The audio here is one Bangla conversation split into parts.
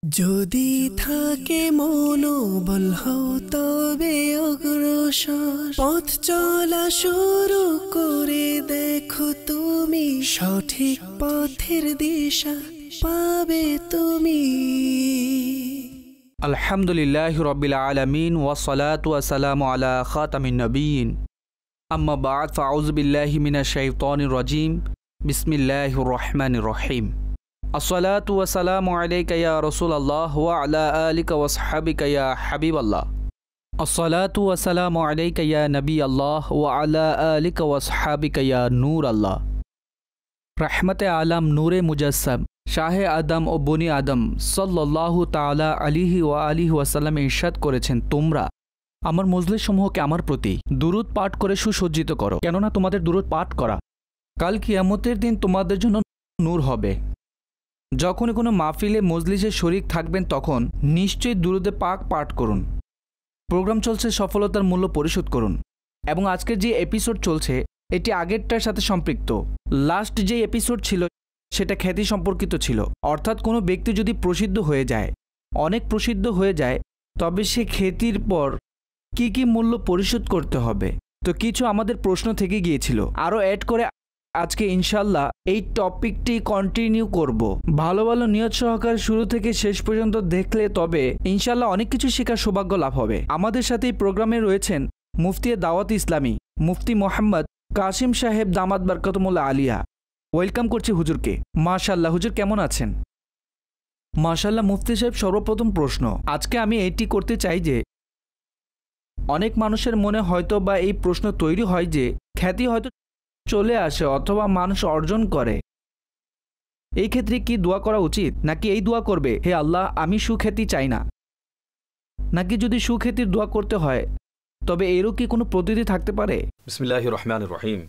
যদি থাকে মনোবল হও তবে অগ্রসর, পথ চলা শুরু করে দেখো তুমি, সঠিক পথের দিশা পাবে তুমি। আলহামদুলিল্লাহি রাব্বিল আলামিন ওয়াসসালাতু ওয়াসসালামু আলা খাতামিন নবিয়্যিন, আম্মা বা'দ, ফাআউযু বিল্লাহি মিনাশ শাইতানির রাজীম। বিসমিল্লাহির রহমানির রহিম। আসসালাতু ওয়াসসালামু আলাইকা ইয়া রাসূলুল্লাহ ওয়া আলা আলিকা ওয়া আসহাবিকা ইয়া হাবিবাল্লাহ। আসসালাতু ওয়াসসালামু আলাইকা ইয়া নবিয়াল্লাহ ওয়া আলা আলিকা ওয়া আসহাবিকা ইয়া নূর আল্লাহ। রাহমাতে আলাম, নূরে মুজাসসাম, শাহে আদম ও বনি আদম সাল্লাল্লাহু তাআলা আলাইহি ওয়া আলিহি ওয়াসাল্লাম ইরশাদ করেছেন, তোমরা আমার মজলিস সমূহকে আমার প্রতি দুরূদ পাঠ করে সুসজ্জিত করো, কেননা তোমাদের দুরূদ পাঠ করা কাল কিয়ামতের দিন তোমাদের জন্য নূর হবে। যখনই কোনো মাহফিলে মজলিসে শরীক থাকবেন তখন নিশ্চয়ই দুরূদে পাক পাঠ করুন। প্রোগ্রাম চলছে, সফলতার মূল্য পরিশোধ করুন। এবং আজকের যে এপিসোড চলছে এটি আগেরটার সাথে সম্পৃক্ত। লাস্ট যে এপিসোড ছিল সেটা খ্যাতি সম্পর্কিত ছিল, অর্থাৎ কোনো ব্যক্তি যদি প্রসিদ্ধ হয়ে যায়, অনেক প্রসিদ্ধ হয়ে যায়, তবে সে খ্যাতির পর কি কি মূল্য পরিশোধ করতে হবে। তো কিছু আমাদের প্রশ্ন থেকে গিয়েছিল, আরও অ্যাড করে আজকে ইনশাল্লাহ এই টপিকটি কন্টিনিউ করব। ভালো ভালো নিয়ত সহকারে শুরু থেকে শেষ পর্যন্ত দেখলে তবে ইনশাল্লাহ অনেক কিছু শেখার সৌভাগ্য লাভ হবে। আমাদের সাথে এই প্রোগ্রামে রয়েছেন মুফতি দাওয়াত ইসলামী মুফতি মোহাম্মদ কাসিম সাহেব দামাত বরকতুল্লাহ আলিয়া। ওয়েলকাম করছি হুজুরকে। মাশাআল্লাহ, হুজুর কেমন আছেন? মাশাআল্লাহ মুফতি সাহেব, সর্বপ্রথম প্রশ্ন আজকে আমি এটি করতে চাই যে অনেক মানুষের মনে হয়তো বা এই প্রশ্ন তৈরি হয় যে খ্যাতি হয়তো চলে আসে অথবা মানুষ অর্জন করে, এই ক্ষেত্রে কি দোয়া করা উচিত, নাকি এই দোয়া করবে, হে আল্লাহ আমি সুখ্যাতি চাই না, নাকি যদি সুখ্যাতির দোয়া করতে হয় তবে এরও কি কোনো পদ্ধতি থাকতে পারে? বিসমিল্লাহির রহমানির রহিম।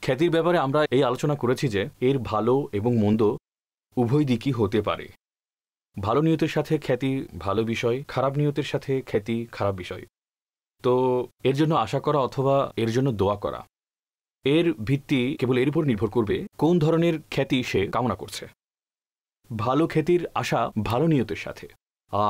খ্যাতির ব্যাপারে আমরা এই আলোচনা করেছি যে এর ভালো এবং মন্দ উভয় দিকই হতে পারে। ভালো নিয়তের সাথে খ্যাতি ভালো বিষয়, খারাপ নিয়তের সাথে খ্যাতি খারাপ বিষয়। তো এর জন্য আশা করা অথবা এর জন্য দোয়া করা, এর ভিত্তি কেবল এর উপর নির্ভর করবে কোন ধরনের খ্যাতি সে কামনা করছে। ভালো খ্যাতির আশা ভালো নিয়তের সাথে,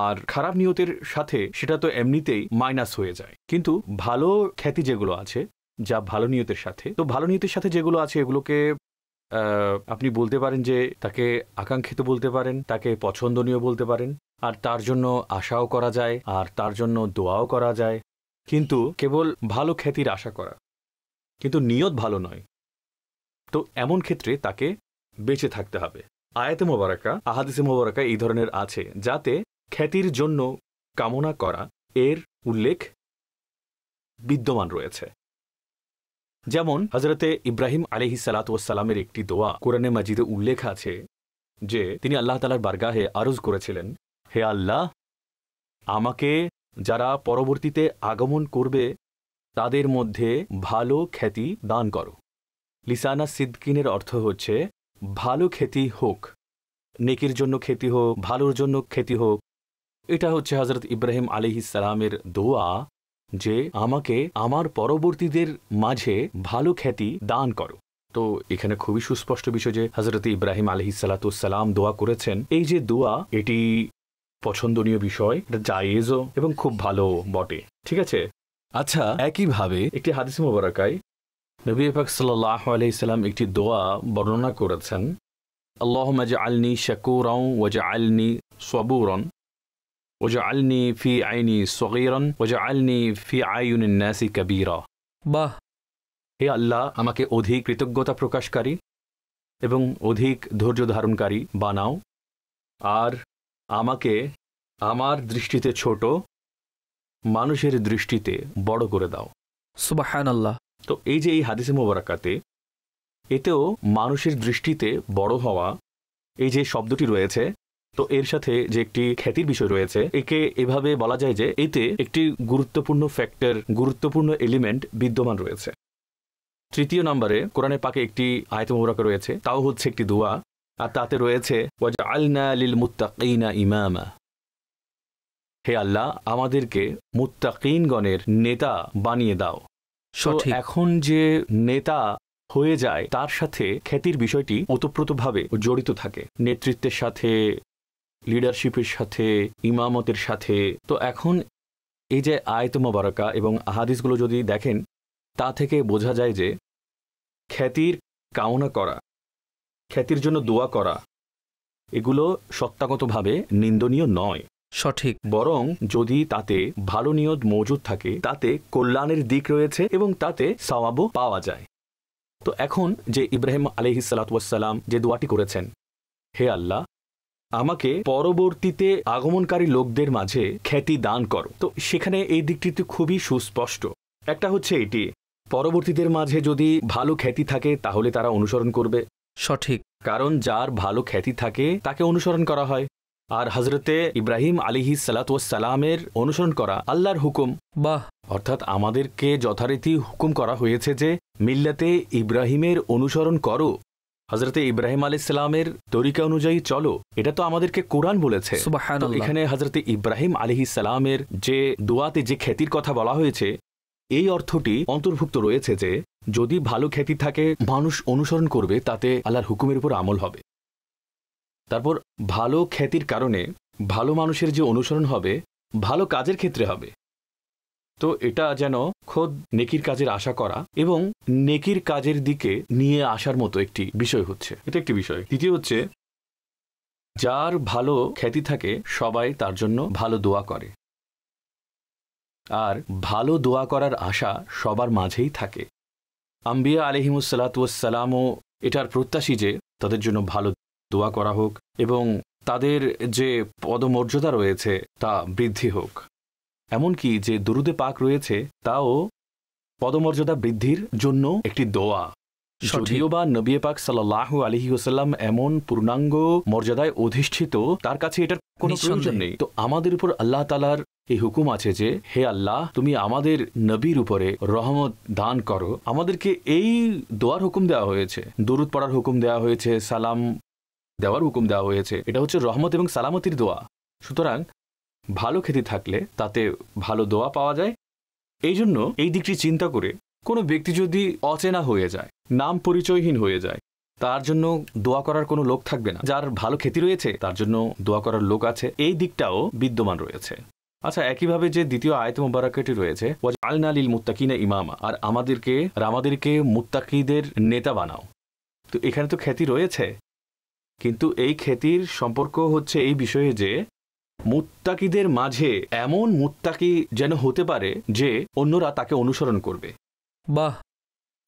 আর খারাপ নিয়তের সাথে সেটা তো এমনিতেই মাইনাস হয়ে যায়। কিন্তু ভালো খ্যাতি যেগুলো আছে যা ভালো নিয়তের সাথে, তো ভালো নিয়তের সাথে যেগুলো আছে এগুলোকে আপনি বলতে পারেন যে তাকে আকাঙ্ক্ষিত বলতে পারেন, তাকে পছন্দনীয় বলতে পারেন, আর তার জন্য আশাও করা যায় আর তার জন্য দোয়াও করা যায়। কিন্তু কেবল ভালো খ্যাতির আশা করা কিন্তু নিয়ত ভালো নয়, তো এমন ক্ষেত্রে তাকে বেঁচে থাকতে হবে। আয়াতে মোবারকা, আহাদিসে মোবারকা এই ধরনের আছে যাতে খ্যাতির জন্য কামনা করা এর উল্লেখ বিদ্যমান রয়েছে। যেমন হযরতে ইব্রাহিম আলাইহিস সালাতু ওয়াস সালামের একটি দোয়া কোরআনে মাজিদে উল্লেখ আছে যে তিনি আল্লাহ তাআলার বারগাহে আরজ করেছিলেন, হে আল্লাহ আমাকে যারা পরবর্তীতে আগমন করবে তাদের মধ্যে ভালো খ্যাতি দান করো। লিসানা সিদ্কিনের অর্থ হচ্ছে ভালো খ্যাতি হোক, নেকির জন্য খ্যাতি হোক, ভালোর জন্য খ্যাতি হোক। এটা হচ্ছে হযরত ইব্রাহিম আলাইহিস সালামের দোয়া যে আমাকে আমার পরবর্তীদের মাঝে ভালো খ্যাতি দান করো। তো এখানে খুবই সুস্পষ্ট বিষয় যে হযরত ইব্রাহিম আলাইহিস সালাতু ওয়াস সালাম দোয়া করেছেন। এই যে দোয়া, এটি পছন্দনীয় বিষয়, এটা জায়েজও এবং খুব ভালো বটে। ঠিক আছে। আচ্ছা, একইভাবে একটি হাদিস মুবারাকায় নবী পাক সাল্লাল্লাহু আলাইহি সাল্লাম একটি দোয়া বর্ণনা করেছেন, আল্লাহুম্মা জাআলনি শাকুরান ওয়াজআলনি সাবুরান ওয়াজআলনি ফি আইনি সগীরান ওয়াজআলনি ফি আয়ুনিন নাসি কাবীরা। বাহ! হে আল্লাহ আমাকে অধিক কৃতজ্ঞতা প্রকাশকারী এবং অধিক ধৈর্য ধারণকারী বানাও, আর আমাকে আমার দৃষ্টিতে ছোট, মানুষের দৃষ্টিতে বড় করে দাও। সুবহানাল্লাহ। তো এই যে এই হাদিসে মোবারকাতে এতেও মানুষের দৃষ্টিতে বড় হওয়া এই যে শব্দটি রয়েছে, তো এর সাথে যে একটি খ্যাতির বিষয় রয়েছে, একে এভাবে বলা যায় যে এতে একটি গুরুত্বপূর্ণ ফ্যাক্টর, গুরুত্বপূর্ণ এলিমেন্ট বিদ্যমান রয়েছে। তৃতীয় নম্বরে কোরআনে পাকে একটি আয়াত মুবারাকা রয়েছে, তাও হচ্ছে একটি দোয়া, আর তাতে রয়েছে ওয়াজআলনা লিল মুত্তাকিনা ইমামা। হে আল্লাহ আমাদেরকে মুত্তাকিনগণের নেতা বানিয়ে দাও। এখন যে নেতা হয়ে যায় তার সাথে খ্যাতির বিষয়টি ওতপ্রোতভাবে জড়িত থাকে। নেতৃত্বের সাথে লিডারশিপের সাথে, ইমামতের সাথে। তো এখন এই যে আয়াত মোবারকা এবং আহাদিসগুলো যদি দেখেন, তা থেকে বোঝা যায় যে খ্যাতির কামনা করা, খ্যাতির জন্য দোয়া করা, এগুলো সত্তাগতভাবে নিন্দনীয় নয়। সঠিক। বরং যদি তাতে ভালো নিয়ত মজুদ থাকে, তাতে কল্যাণের দিক রয়েছে এবং তাতে সওয়াবও পাওয়া যায়। তো এখন যে ইব্রাহিম আলাইহিস সালাতু ওয়াস সালাম যে দোয়াটি করেছেন, হে আল্লাহ, আমাকে পরবর্তীতে আগমনকারী লোকদের মাঝে খ্যাতি দান করো, তো সেখানে এই দিকটিতে খুবই সুস্পষ্ট। একটা হচ্ছে এটি, পরবর্তীদের মাঝে যদি ভালো খ্যাতি থাকে তাহলে তারা অনুসরণ করবে। সঠিক। কারণ যার ভালো খ্যাতি থাকে তাকে অনুসরণ করা হয়। আর হজরতে ইব্রাহিম আলাইহিস সালাতু ওয়াস সালামের অনুসরণ করা আল্লাহর হুকুম। বাহ। অর্থাৎ আমাদেরকে যথারীতি হুকুম করা হয়েছে যে মিল্লাতে ইব্রাহিমের অনুসরণ করো, হজরতে ইব্রাহিম আলাইহিস সালামের তরিকা অনুযায়ী চলো। এটা তো আমাদেরকে কোরআন বলেছে। সুবহানাল্লাহ। এখানে হজরতে ইব্রাহিম আলাইহিস সালামের যে দোয়াতে যে খ্যাতির কথা বলা হয়েছে, এই অর্থটি অন্তর্ভুক্ত রয়েছে যে যদি ভালো খ্যাতি থাকে, মানুষ অনুসরণ করবে, তাতে আল্লাহর হুকুমের উপর আমল হবে। তারপর ভালো খ্যাতির কারণে ভালো মানুষের যে অনুসরণ হবে, ভালো কাজের ক্ষেত্রে হবে। তো এটা যেন খোদ নেকির কাজের আশা করা এবং নেকির কাজের দিকে নিয়ে আসার মতো একটি বিষয় হচ্ছে, এটা একটি বিষয়। দ্বিতীয় হচ্ছে, যার ভালো খ্যাতি থাকে সবাই তার জন্য ভালো দোয়া করে, আর ভালো দোয়া করার আশা সবার মাঝেই থাকে। আম্বিয়া আলাইহিমুস সালাতু ওয়াস সালামও এটার প্রত্যাশী যে তাদের জন্য ভালো দোয়া করা হোক এবং তাদের যে পদমর্যাদা রয়েছে তা বৃদ্ধি হোক। এমনকি যে দুরুদে পাক রয়েছে তাও পদমর্যাদা বৃদ্ধির জন্য একটি দোয়া। যদিও বা নবী পাক সাল্লাল্লাহু আলাইহি ওয়াসাল্লাম এমন পূর্ণাঙ্গ মর্যাদায় অধিষ্ঠিত, তার কাছে এটার কোনো প্রয়োজন নেই। তো আমাদের উপর আল্লাহ তাআলার এই হুকুম আছে যে হে আল্লাহ, তুমি আমাদের নবীর উপরে রহমত দান করো। আমাদেরকে এই দোয়ার হুকুম দেওয়া হয়েছে, দুরুদ পড়ার হুকুম দেওয়া হয়েছে, সালাম দেওয়ার হুকুম দেওয়া হয়েছে। এটা হচ্ছে রহমত এবং সালামতির দোয়া। সুতরাং ভালো খ্যাতি থাকলে তাতে ভালো দোয়া পাওয়া যায়। এই জন্য এই দিকটি চিন্তা করে কোনো ব্যক্তি যদি অচেনা হয়ে যায়, নাম পরিচয়হীন হয়ে যায়, তার জন্য দোয়া করার কোনো লোক থাকবে না। যার ভালো খ্যাতি রয়েছে তার জন্য দোয়া করার লোক আছে, এই দিকটাও বিদ্যমান রয়েছে। আচ্ছা, একইভাবে যে দ্বিতীয় আয়াত মুবারাকাটি রয়েছে, ওয়াজআলনা লিল মুত্তাকিনা ইমামা, আর আমাদেরকে মুত্তাকিদের নেতা বানাও। তো এখানে তো খ্যাতি রয়েছে, কিন্তু এই খ্যাতির সম্পর্ক হচ্ছে এই বিষয়ে যে মুত্তাকিদের মাঝে এমন মুত্তাকি যেন হতে পারে যে অন্যরা তাকে অনুসরণ করবে, বাহ,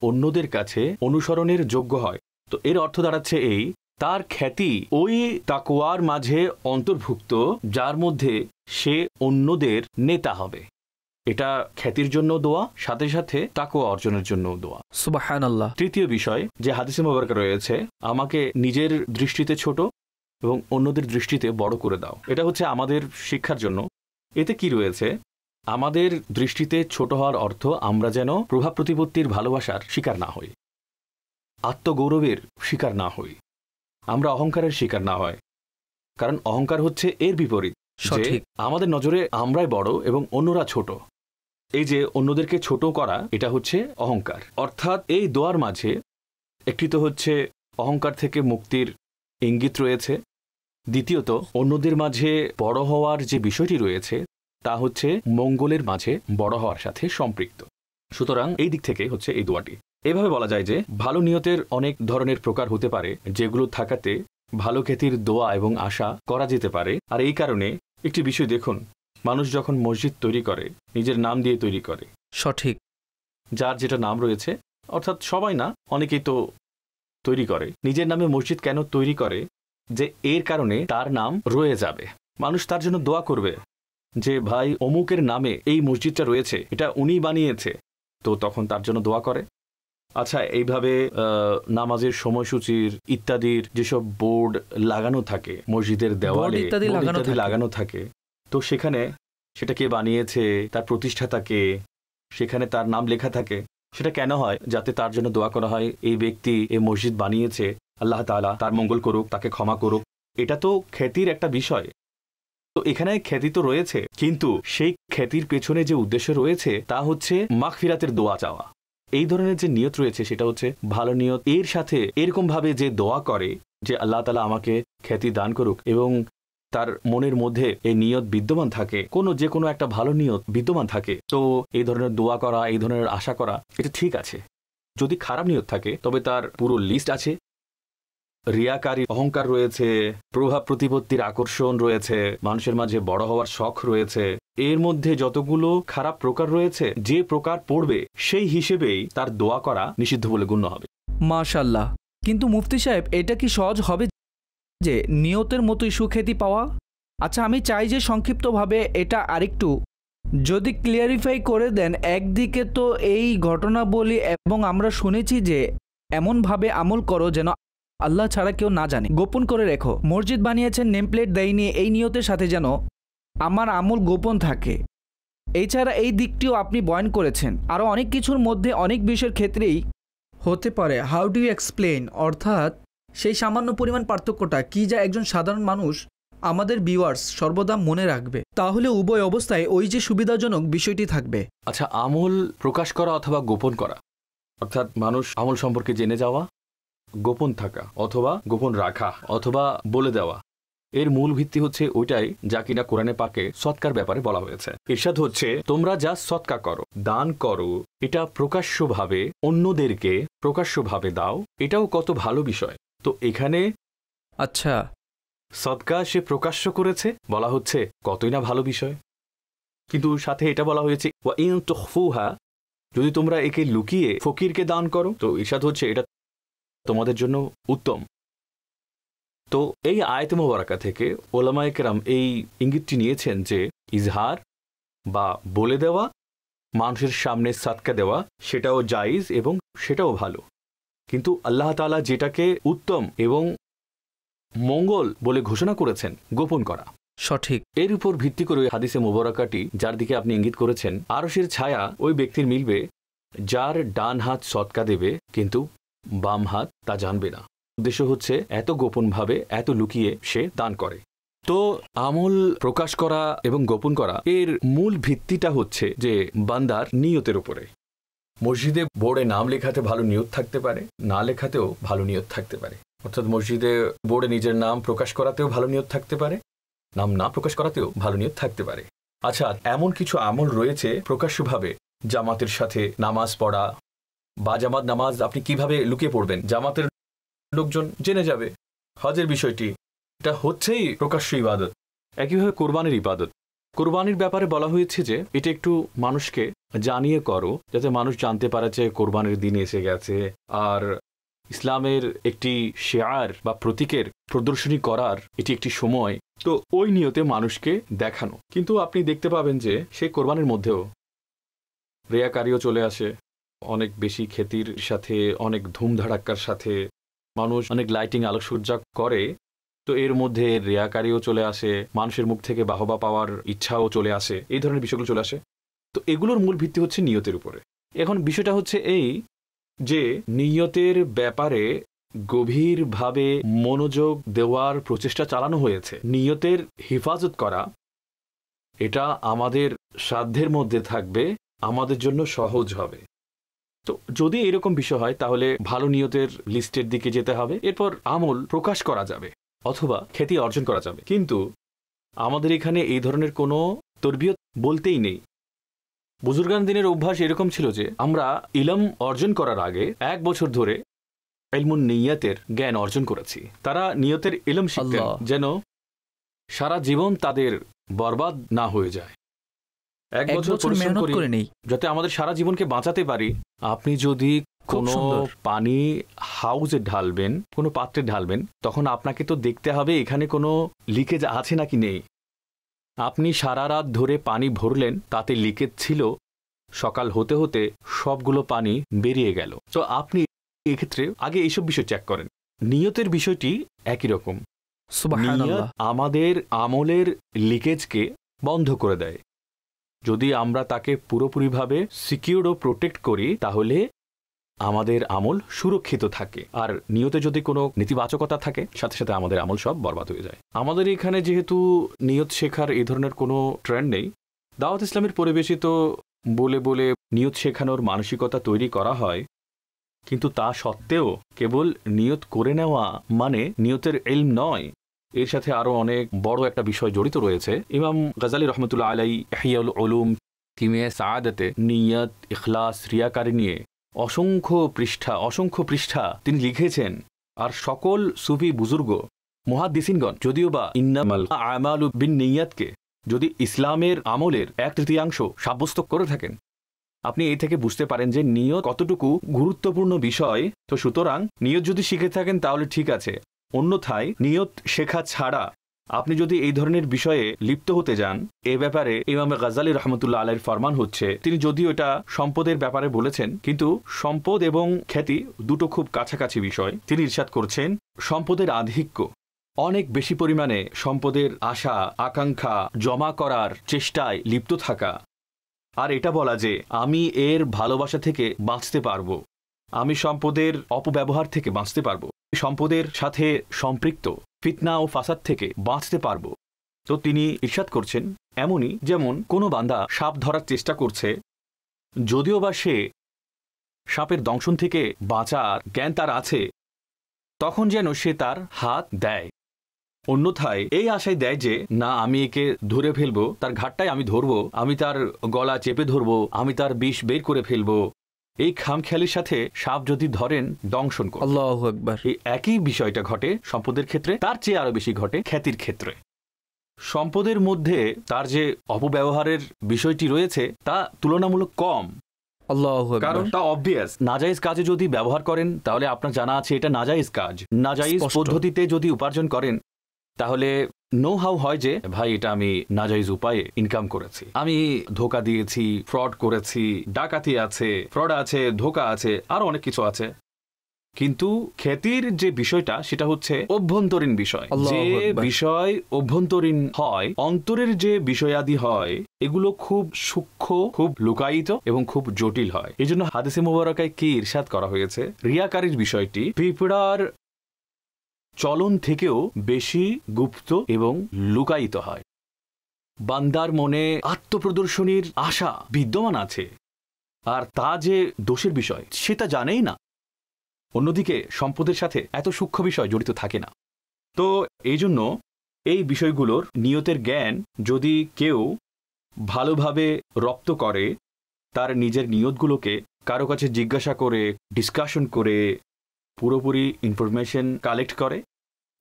অন্যদের কাছে অনুসরণের যোগ্য হয়। তো এর অর্থ দাঁড়াচ্ছে এই, তার খ্যাতি ওই তাকওয়ার মাঝে অন্তর্ভুক্ত যার মধ্যে সে অন্যদের নেতা হবে। এটা খ্যাতির জন্য দোয়া, সাথে সাথে তাকওয়া অর্জনের জন্য দোয়া। সুবহানাল্লাহ। তৃতীয় বিষয় যে হাদিসে মুবারকা রয়েছে, আমাকে নিজের দৃষ্টিতে ছোট এবং অন্যদের দৃষ্টিতে বড় করে দাও। এটা হচ্ছে আমাদের শিক্ষার জন্য। এতে কি রয়েছে, আমাদের দৃষ্টিতে ছোট হওয়ার অর্থ আমরা যেন প্রভাব প্রতিপত্তির ভালোবাসার শিকার না হই, আত্মগৌরবের শিকার না হই, আমরা অহংকারের শিকার না হয়। কারণ অহংকার হচ্ছে এর বিপরীত, যে আমাদের নজরে আমরাই বড় এবং অন্যরা ছোট। এই যে অন্যদেরকে ছোট করা, এটা হচ্ছে অহংকার। অর্থাৎ এই দোয়ার মাঝে একটি তো হচ্ছে অহংকার থেকে মুক্তির ইঙ্গিত রয়েছে, দ্বিতীয়ত অন্যদের মাঝে বড় হওয়ার যে বিষয়টি রয়েছে তা হচ্ছে মঙ্গলের মাঝে বড় হওয়ার সাথে সম্পৃক্ত। সুতরাং এই দিক থেকে হচ্ছে এই দোয়াটি। এভাবে বলা যায় যে ভালো নিয়তের অনেক ধরনের প্রকার হতে পারে, যেগুলো থাকাতে ভালো খ্যাতির দোয়া এবং আশা করা যেতে পারে। আর এই কারণে একটি বিষয় দেখুন, মানুষ যখন মসজিদ তৈরি করে নিজের নাম দিয়ে তৈরি করে। সঠিক। যার যেটা নাম রয়েছে, অর্থাৎ সবাই না, অনেকেই তো তৈরি করে। নিজের নামে মসজিদ কেন তৈরি করে? যে এর কারণে তার নাম রয়ে যাবে, মানুষ তার জন্য দোয়া করবে যে ভাই অমুকের নামে এই মসজিদটা রয়েছে, এটা উনি বানিয়েছে, তো তখন তার জন্য দোয়া করে। আচ্ছা, এইভাবে নামাজের সময়সূচির ইত্যাদির যেসব বোর্ড লাগানো থাকে মসজিদের দেওয়ালে, ইত্যাদি লাগানো থাকে, তো সেখানে সেটা কে বানিয়েছে, তার প্রতিষ্ঠাতা কে, সেখানে তার নাম লেখা থাকে। সেটা কেন হয়? যাতে তার জন্য দোয়া করা হয়, এই ব্যক্তি এই মসজিদ বানিয়েছে, আল্লাহ তাআলা তার মঙ্গল করুক, তাকে ক্ষমা করুক। এটা তো খ্যাতির একটা বিষয়। তো এখানে খ্যাতি তো রয়েছে, কিন্তু সেই খ্যাতির পেছনে যে উদ্দেশ্য রয়েছে তা হচ্ছে মাগফিরাতের দোয়া চাওয়া। এই ধরনের যে নিয়ত রয়েছে সেটা হচ্ছে ভালো নিয়ত। এর সাথে এরকম ভাবে যে দোয়া করে যে আল্লাহ তাআলা আমাকে খ্যাতি দান করুক এবং তার মনের মধ্যে এই নিয়ত বিদ্যমান থাকে, যে কোনো একটা ভালো নিয়ত বিদ্যমান থাকে, তো এই ধরনের দোয়া করা, এই ধরনের আশা করা এটা ঠিক আছে। যদি খারাপ নিয়ত থাকে তবে তার পুরো লিস্ট আছে। রিয়াকারী অহংকার রয়েছে, প্রভাব প্রতিপত্তির আকর্ষণ রয়েছে, মানুষের মাঝে বড় হওয়ার শখ রয়েছে, এর মধ্যে যতগুলো খারাপ প্রকার রয়েছে, যে প্রকার পড়বে সেই হিসেবেই তার দোয়া করা নিষিদ্ধ বলে গণ্য হবে। মাশাআল্লাহ। কিন্তু মুফতি সাহেব, এটা কি সহজ হবে যে নিয়তের মতোই সুখ্যাতি পাওয়া? আচ্ছা, আমি চাই যে সংক্ষিপ্তভাবে এটা আরেকটু যদি ক্লিয়ারিফাই করে দেন। একদিকে তো এই ঘটনা বলি এবং আমরা শুনেছি যে এমনভাবে আমল করো যেন আল্লাহ ছাড়া কেউ না জানে, গোপন করে রেখো। মসজিদ বানিয়েছেন, নেমপ্লেট দেয়নি এই নিয়তের সাথে যেন আমার আমল গোপন থাকে। এছাড়া এই দিকটিও আপনি বয়ান করেছেন। আরও অনেক কিছুর মধ্যে অনেক বিষয়ের ক্ষেত্রেই হতে পারে হাউ ডু ইউ এক্সপ্লেইন, অর্থাৎ সেই সামান্য পরিমাণ পার্থক্যটা কি যা একজন সাধারণ মানুষ, আমাদের ভিউয়ার্স সর্বদা মনে রাখবে, তাহলে উভয় অবস্থায় ওই যে সুবিধাজনক বিষয়টি থাকবে। আচ্ছা, আমল প্রকাশ করা অথবা গোপন করা, অর্থাৎ মানুষ আমল সম্পর্কে জেনে যাওয়া, গোপন থাকা অথবা গোপন রাখা অথবা বলে দেওয়া, এর মূল ভিত্তি হচ্ছে ওইটাই যা কিনা কোরআনে পাকে সৎকার ব্যাপারে বলা হয়েছে। ইরশাদ হচ্ছে, তোমরা যা সৎকা করো, দান করো, এটা প্রকাশ্যভাবে অন্যদেরকে প্রকাশ্যভাবে দাও, এটাও কত ভালো বিষয়। তো এখানে আচ্ছা, সদকা সে প্রকাশ্য করেছে, বলা হচ্ছে কতই না ভালো বিষয়। কিন্তু সাথে এটা বলা হয়েছে ওয়া ইন তুখফুহা, যদি তোমরা একে লুকিয়ে ফকিরকে দান করো, তো ইরশাদ হচ্ছে এটা তোমাদের জন্য উত্তম। তো এই আয়াতে মোবারকা থেকে ওলামায়ে কেরাম এই ইঙ্গিতটি নিয়েছেন যে ইজহার বা বলে দেওয়া, মানুষের সামনে সাদকা দেওয়া, সেটাও জায়েজ এবং সেটাও ভালো। কিন্তু আল্লাহ তাআলা যেটাকে উত্তম এবং মঙ্গল বলে ঘোষণা করেছেন, গোপন করা। সঠিক। এর উপর ভিত্তি করে হাদিসে মোবারকাটি যার দিকে আপনি ইঙ্গিত করেছেন, আরশের ছায়া ওই ব্যক্তির মিলবে যার ডান হাত সদকা দেবে কিন্তু বাম হাত তা জানবে না। উদ্দেশ্য হচ্ছে এত গোপনভাবে, এত লুকিয়ে সে দান করে। তো আমল প্রকাশ করা এবং গোপন করা এর মূল ভিত্তিটা হচ্ছে যে বান্দার নিয়তের উপরে। মসজিদে বোর্ডে নাম লেখাতে ভালো নিয়ত থাকতে পারে, না লেখাতেও ভালো নিয়ত থাকতে পারে। অর্থাৎ মসজিদে বোর্ডে নিজের নাম প্রকাশ করাতেও ভালো নিয়ত থাকতে পারে, নাম না প্রকাশ করাতেও ভালো নিয়ত থাকতে পারে। আচ্ছা, এমন কিছু আমল রয়েছে প্রকাশ্যভাবে, জামাতের সাথে নামাজ পড়া বা জামাত নামাজ আপনি কিভাবে লুকিয়ে পড়বেন, জামাতের লোকজন জেনে যাবে। হজের বিষয়টি, এটা হচ্ছেই প্রকাশ্য ইবাদত। একইভাবে কোরবানির ইবাদত, কোরবানির ব্যাপারে বলা হয়েছে যে এটা একটু মানুষকে জানিয়ে করো, যাতে মানুষ জানতে পারে যে কোরবানির দিন এসে গেছে, আর ইসলামের একটি শেয়ার বা প্রতীকের প্রদর্শনী করার এটি একটি সময়। তো ওই নিয়তে মানুষকে দেখানো। কিন্তু আপনি দেখতে পাবেন যে সেই কোরবানির মধ্যেও রিয়াকারিও চলে আসে, অনেক বেশি খ্যাতির সাথে, অনেক ধুমধাড়াক্কার সাথে মানুষ অনেক লাইটিং আলোকসজ্জা করে। তো এর মধ্যে রিয়াকারিও চলে আসে, মানুষের মুখ থেকে বাহবা পাওয়ার ইচ্ছাও চলে আসে, এই ধরনের বিষয়গুলো চলে আসে। তো এগুলোর মূল ভিত্তি হচ্ছে নিয়তের উপরে। এখন বিষয়টা হচ্ছে এই যে নিয়তের ব্যাপারে গভীরভাবে মনোযোগ দেওয়ার প্রচেষ্টা চালানো হয়েছে। নিয়তের হেফাজত করা এটা আমাদের সাধ্যের মধ্যে থাকবে, আমাদের জন্য সহজ হবে। তো যদি এরকম বিষয় হয় তাহলে ভালো নিয়তের লিস্টের দিকে যেতে হবে, এরপর আমল প্রকাশ করা যাবে অথবা খ্যাতি অর্জন করা যাবে। কিন্তু আমাদের এখানে এই ধরনের কোনো তরবিয়ত বলতেই নেই। বুজুর্গান দিনের অভ্যাস এরকম ছিল যে আমরা ইলম অর্জন করার আগে 1 বছর ধরে ইলমুন নিয়তের জ্ঞান অর্জন করেছি। তারা নিয়তের ইলম শিখতেন যেন সারা জীবন তাদের বরবাদ না হয়ে যায়। 1 বছর পরিশ্রম করে নেই যাতে আমাদের সারা জীবনকে বাঁচাতে পারি। আপনি যদি কোনো পানি হাউজে ঢালবেন, কোনো পাত্রে ঢালবেন, তখন আপনাকে তো দেখতে হবে এখানে কোনো লিকেজ আছে নাকি নেই। আপনি সারা রাত ধরে পানি ভরলেন, তাতে লিকেজ ছিল, সকাল হতে হতে সবগুলো পানি বেরিয়ে গেল। তো আপনি এক্ষেত্রে আগে এইসব বিষয় চেক করেন। নিয়তের বিষয়টি একই রকম। নিয়ত আমাদের আমলের লিকেজকে বন্ধ করে দেয়। যদি আমরা তাকে পুরোপুরিভাবে সিকিউর ও প্রোটেক্ট করি তাহলে আমাদের আমল সুরক্ষিত থাকে। আর নিয়তে যদি কোনো নেতিবাচকতা থাকে সাথে সাথে আমাদের আমল সব বরবাদ হয়ে যায়। আমাদের এখানে যেহেতু নিয়ত শেখার এই ধরনের কোনো ট্রেন্ড নেই, দাওয়াত ইসলামের পরিবেশে তো বলে বলে নিয়ত শেখানোর মানসিকতা তৈরি করা হয়, কিন্তু তা সত্ত্বেও কেবল নিয়ত করে নেওয়া মানে নিয়তের ইলম নয়, এর সাথে আরও অনেক বড় একটা বিষয় জড়িত রয়েছে। ইমাম গাজালি রহমতুল্লাহ আলাই ইহইয়াউল উলুম কিমিয়া সাআদাতে নিয়ত, ইখলাস, রিয়াকারি নিয়ে অসংখ্য পৃষ্ঠা তিনি লিখেছেন। আর সকল সুফি বুজুর্গ মুহাদ্দিসিনগণ যদিও বা ইন্নামাল আমালু বিন্নিয়াতকে যদি ইসলামের আমলের 1/3 সাব্যস্ত করে থাকেন, আপনি এই থেকে বুঝতে পারেন যে নিয়ত কতটুকু গুরুত্বপূর্ণ বিষয়। তো সুতরাং নিয়ত যদি শিখে থাকেন তাহলে ঠিক আছে, অন্যথায় নিয়ত শেখা ছাড়া আপনি যদি এই ধরনের বিষয়ে লিপ্ত হতে যান, এ ব্যাপারে ইমাম গাজালি রহমতুল্লাহ আলাইহির ফরমান হচ্ছে, তিনি যদিও এটা সম্পদের ব্যাপারে বলেছেন, কিন্তু সম্পদ এবং খ্যাতি দুটো খুব কাছাকাছি বিষয়। তিনি ইরশাদ করছেন, সম্পদের আধিক্য, অনেক বেশি পরিমাণে সম্পদের আশা আকাঙ্ক্ষা জমা করার চেষ্টায় লিপ্ত থাকা, আর এটা বলা যে আমি এর ভালোবাসা থেকে বাঁচতে পারবো, আমি সম্পদের অপব্যবহার থেকে বাঁচতে পারবো, সম্পদের সাথে সম্পৃক্ত ফিতনা ও ফাসাদ থেকে বাঁচতে পারবো। তো তিনি ইরশাদ করছেন, এমনই যেমন কোনো বান্দা সাপ ধরার চেষ্টা করছে, যদিও বা সে সাপের দংশন থেকে বাঁচার জ্ঞান তার আছে, তখন যেন সে তার হাত দেয়, অন্যথায় এই আশায় দেয় যে না আমি একে ধরে ফেলবো, তার ঘাটটায় আমি ধরবো, আমি তার গলা চেপে ধরবো, আমি তার বিষ বের করে ফেলবো। এই খামখেয়ালির সাথে সাপ যদি ধরেন দংশন করে। আল্লাহু আকবার। এই একই বিষয়টা ঘটে সম্পদের ক্ষেত্রে, তার চেয়ে আরো বেশি ঘটে খ্যাতির ক্ষেত্রে। সম্পদের মধ্যে তার যে অপব্যবহারের বিষয়টি রয়েছে তা তুলনামূলক কম, কারণ তা অবভিয়াস। নাজায়েজ কাজে যদি ব্যবহার করেন তাহলে আপনার জানা আছে এটা নাজায়েজ কাজ। নাজায়েজ পদ্ধতিতে যদি উপার্জন করেন তাহলে নো হাউ হয় যে ভাই এটা আমি নাজায়েজ উপায়ে ইনকাম করেছি, আমি ধোকা দিয়েছি, ফ্রড করেছি, ডাকাতি আছে, ফ্রড আছে, ধোকা আছে, আরো অনেক কিছু আছে। কিন্তু খ্যাতির যে বিষয়টা সেটা হচ্ছে অভ্যন্তরীণ বিষয়। যে বিষয় অভ্যন্তরীণ হয়, অন্তরের যে বিষয়াদি হয়, এগুলো খুব সূক্ষ্ম, খুব লুকায়িত এবং খুব জটিল হয়। এই জন্য হাদিসে মুবারাকায় কি ইরশাদ করা হয়েছে, রিয়াকারীর বিষয়টি পিঁপড়ার চলন থেকেও বেশি গুপ্ত এবং লুকায়িত হয়। বান্দার মনে আত্মপ্রদর্শনীর আশা বিদ্যমান আছে, আর তা যে দোষের বিষয় সেটা জানেই না। অন্যদিকে সম্পদের সাথে এত সূক্ষ্ম বিষয় জড়িত থাকে না। তো এই জন্য এই বিষয়গুলোর নিয়তের জ্ঞান যদি কেউ ভালোভাবে রপ্ত করে, তার নিজের নিয়তগুলোকে কারো কাছে জিজ্ঞাসা করে, ডিসকাশন করে, পুরোপুরি ইনফরমেশন কালেক্ট করে,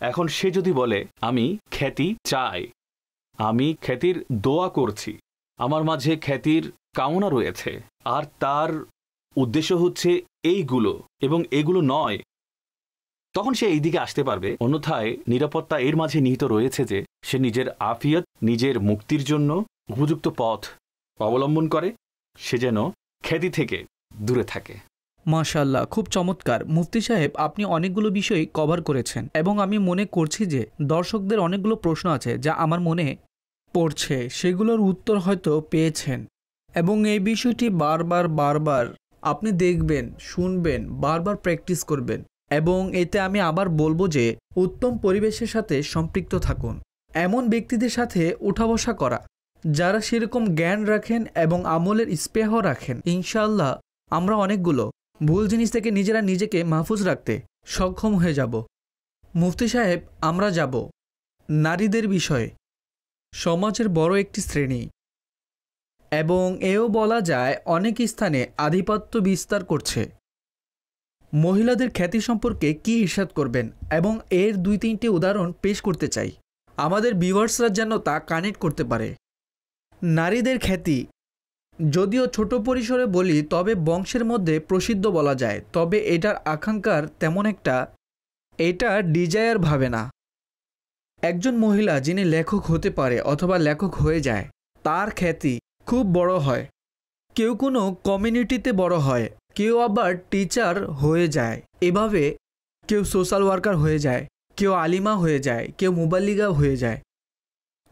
এখন সে যদি বলে আমি খ্যাতি চাই, আমি খ্যাতির দোয়া করছি, আমার মাঝে খ্যাতির কামনা রয়েছে, আর তার উদ্দেশ্য হচ্ছে এইগুলো এবং এগুলো নয়, তখন সে এই দিকে আসতে পারবে। অন্যথায় নিরাপত্তা এর মাঝে নিহিত রয়েছে যে সে নিজের আফিয়ত, নিজের মুক্তির জন্য উপযুক্ত পথ অবলম্বন করে, সে যেন খ্যাতি থেকে দূরে থাকে। মাশাআল্লাহ, খুব চমৎকার। মুফতি সাহেব, আপনি অনেকগুলো বিষয় কভার করেছেন এবং আমি মনে করছি যে দর্শকদের অনেকগুলো প্রশ্ন আছে যা আমার মনে পড়ছে, সেগুলোর উত্তর হয়তো পেয়েছেন। এবং এই বিষয়টি বারবার আপনি দেখবেন, শুনবেন, বারবার প্র্যাকটিস করবেন। এবং এতে আমি আবার বলবো যে উত্তম পরিবেশের সাথে সম্পৃক্ত থাকুন, এমন ব্যক্তিদের সাথে উঠা বসা করা যারা সেরকম জ্ঞান রাখেন এবং আমলের স্পেহ রাখেন। ইনশাআল্লাহ আমরা অনেকগুলো ভুল জিনিস থেকে নিজেকে মাহফুজ রাখতে সক্ষম হয়ে যাব। মুফতি সাহেব, আমরা যাব নারীদের বিষয়ে। সমাজের বড় একটি শ্রেণী এবং এও বলা যায় অনেক স্থানে আধিপত্য বিস্তার করছে। মহিলাদের খ্যাতি সম্পর্কে কি ইরশাদ করবেন এবং এর 2-3টি উদাহরণ পেশ করতে চাই, আমাদের ভিউয়ার্সরা যেন তা কানেক্ট করতে পারে। নারীদের খ্যাতি যদিও ছোট পরিসরে বলি, তবে বংশের মধ্যে প্রসিদ্ধ বলা যায়, তবে এটার আকাঙ্ক্ষার তেমন একটা এটা ডিজায়ার ভাবে না। একজন মহিলা যিনি লেখক হতে পারে অথবা লেখক হয়ে যায়, তার খ্যাতি খুব বড় হয়। কেউ কোনো কমিউনিটিতে বড় হয়, কেউ আবার টিচার হয়ে যায়, এভাবে কেউ সোশ্যাল ওয়ার্কার হয়ে যায়, কেউ আলিমা হয়ে যায়, কেউ মুবাল্লিগা হয়ে যায়।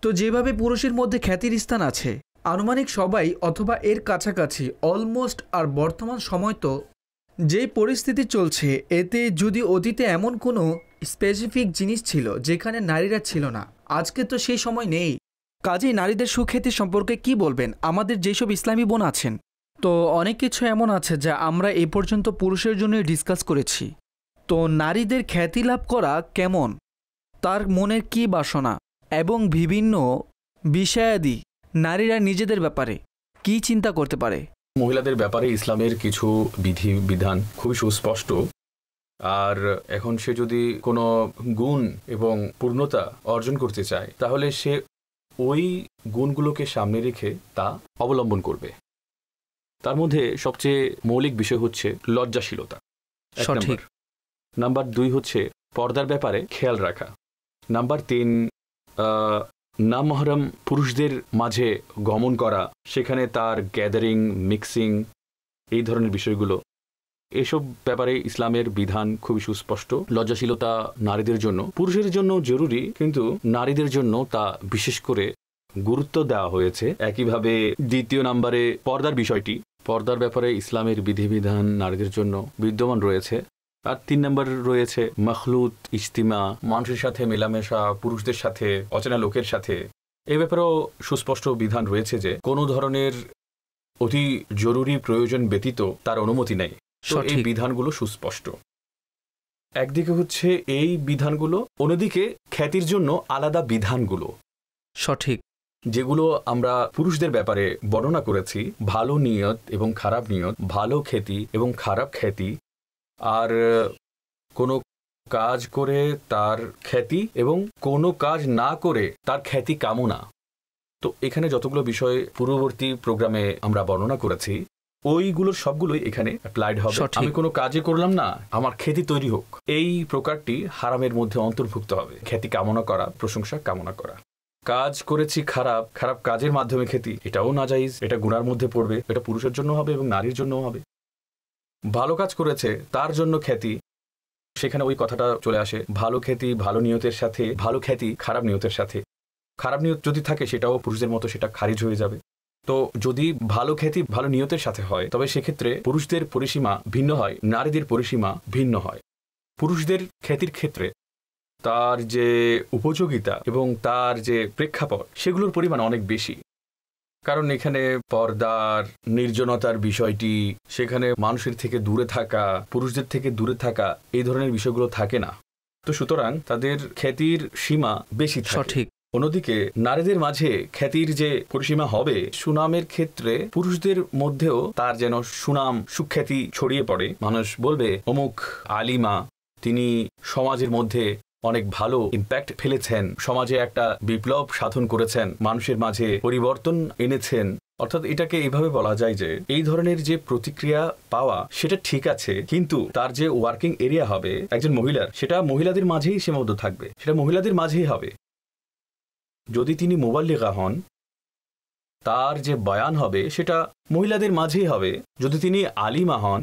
তো যেভাবে পুরুষের মধ্যে খ্যাতির স্থান আছে, আনুমানিক সবাই অথবা এর কাছাকাছি অলমোস্ট। আর বর্তমান সময় তো যেই পরিস্থিতি চলছে, এতে যদি অতীতে এমন কোনো স্পেসিফিক জিনিস ছিল যেখানে নারীরা ছিল না, আজকে তো সেই সময় নেই। কাজেই নারীদের সুখ্যাতি সম্পর্কে কি বলবেন আমাদের যেসব ইসলামী বোন আছেন? তো অনেক কিছু এমন আছে যা আমরা এ পর্যন্ত পুরুষের জন্য ডিসকাস করেছি। তো নারীদের খ্যাতি লাভ করা কেমন তার মনের কী বাসনা এবং বিভিন্ন বিষয়াদি নারীরা নিজেদের ব্যাপারে কি চিন্তা করতে পারে। মহিলাদের ব্যাপারে ইসলামের কিছু বিধি বিধান খুবই সুস্পষ্ট। আর এখন সে যদি কোনো গুণ এবং পূর্ণতা অর্জন করতে চায় তাহলে সে ওই গুণগুলোকে সামনে রেখে তা অবলম্বন করবে। তার মধ্যে সবচেয়ে মৌলিক বিষয় হচ্ছে লজ্জাশীলতা। সঠিক। নাম্বার 2 হচ্ছে পর্দার ব্যাপারে খেয়াল রাখা। নাম্বার 3 নামহরম পুরুষদের মাঝে গমন করা, সেখানে তার গ্যাদারিং, মিক্সিং, এই ধরনের বিষয়গুলো, এসব ব্যাপারে ইসলামের বিধান খুবই সুস্পষ্ট। লজ্জাশীলতা নারীদের জন্য, পুরুষের জন্য জরুরি, কিন্তু নারীদের জন্য তা বিশেষ করে গুরুত্ব দেওয়া হয়েছে। একইভাবে 2 নম্বরে পর্দার বিষয়টি, পর্দার ব্যাপারে ইসলামের বিধিবিধান নারীদের জন্য বিদ্যমান রয়েছে। আর 3 নম্বর রয়েছে মখলুত ইজতিমা, মানুষের সাথে মেলামেশা, পুরুষদের সাথে, অচেনা লোকের সাথে। এই ব্যাপারেও সুস্পষ্ট বিধান রয়েছে যে কোনো ধরনের অতি জরুরি প্রয়োজন ব্যতীত তার অনুমতি নেই। তো এই বিধানগুলো সুস্পষ্ট। একদিকে হচ্ছে এই বিধানগুলো, অন্যদিকে খ্যাতির জন্য আলাদা বিধানগুলো। সঠিক। যেগুলো আমরা পুরুষদের ব্যাপারে বর্ণনা করেছি, ভালো নিয়ত এবং খারাপ নিয়ত, ভালো খ্যাতি এবং খারাপ খ্যাতি, আর কোনো কাজ করে তার খ্যাতি এবং কোনো কাজ না করে তার খ্যাতি কামনা। তো এখানে যতগুলো বিষয় পূর্ববর্তী প্রোগ্রামে আমরা বর্ণনা করেছি, ওইগুলোর সবগুলোই এখানে অ্যাপ্লাইড হবে। আমি কোনো কাজে করলাম না, আমার খ্যাতি তৈরি হোক, এই প্রকারটি হারামের মধ্যে অন্তর্ভুক্ত হবে। খ্যাতি কামনা করা, প্রশংসা কামনা করা। কাজ করেছি খারাপ, খারাপ কাজের মাধ্যমে খ্যাতি, এটাও নাজাইজ, এটা গুনার মধ্যে পড়বে। এটা পুরুষের জন্য হবে এবং নারীর জন্যও হবে। ভালো কাজ করেছে তার জন্য খ্যাতি, সেখানে ওই কথাটা চলে আসে, ভালো খ্যাতি ভালো নিয়তের সাথে, ভালো খ্যাতি খারাপ নিয়তের সাথে। খারাপ নিয়ত যদি থাকে সেটাও পুরুষদের মতো সেটা খারিজ হয়ে যাবে। তো যদি ভালো খ্যাতি ভালো নিয়তের সাথে হয় তবে সেক্ষেত্রে পুরুষদের পরিসীমা ভিন্ন হয়, নারীদের পরিসীমা ভিন্ন হয়। পুরুষদের খ্যাতির ক্ষেত্রে তার যে উপযোগিতা এবং তার যে প্রেক্ষাপট, সেগুলোর পরিমাণ অনেক বেশি। কারণ এখানে পর্দার, নির্জনতার বিষয়টি, সেখানে মানুষের থেকে দূরে থাকা, পুরুষদের থেকে দূরে থাকা, এই ধরনের বিষয়গুলো থাকে না। তো সুতরাং তাদের খ্যাতির সীমা বেশি থাকে। সঠিক। অন্যদিকে নারীদের মাঝে খ্যাতির যে পরিসীমা হবে, সুনামের ক্ষেত্রে পুরুষদের মধ্যেও তার যেন সুনাম সুখ্যাতি ছড়িয়ে পড়ে। মানুষ বলবে অমুক আলিমা, তিনি সমাজের মধ্যে অনেক ভালো ইম্প্যাক্ট ফেলেছেন, সমাজে একটা বিপ্লব সাধন করেছেন, মানুষের মাঝে পরিবর্তন এনেছেন। অর্থাৎ এটাকে এইভাবে বলা যায় যে এই ধরনের যে প্রতিক্রিয়া পাওয়া সেটা ঠিক আছে, কিন্তু তার যে ওয়ার্কিং এরিয়া হবে একজন মহিলার, সেটা মহিলাদের মাঝেই সীমাবদ্ধ থাকবে, সেটা মহিলাদের মাঝেই হবে। যদি তিনি মুবাল্লিগা হন, তার যে বয়ান হবে সেটা মহিলাদের মাঝেই হবে। যদি তিনি আলিমা হন,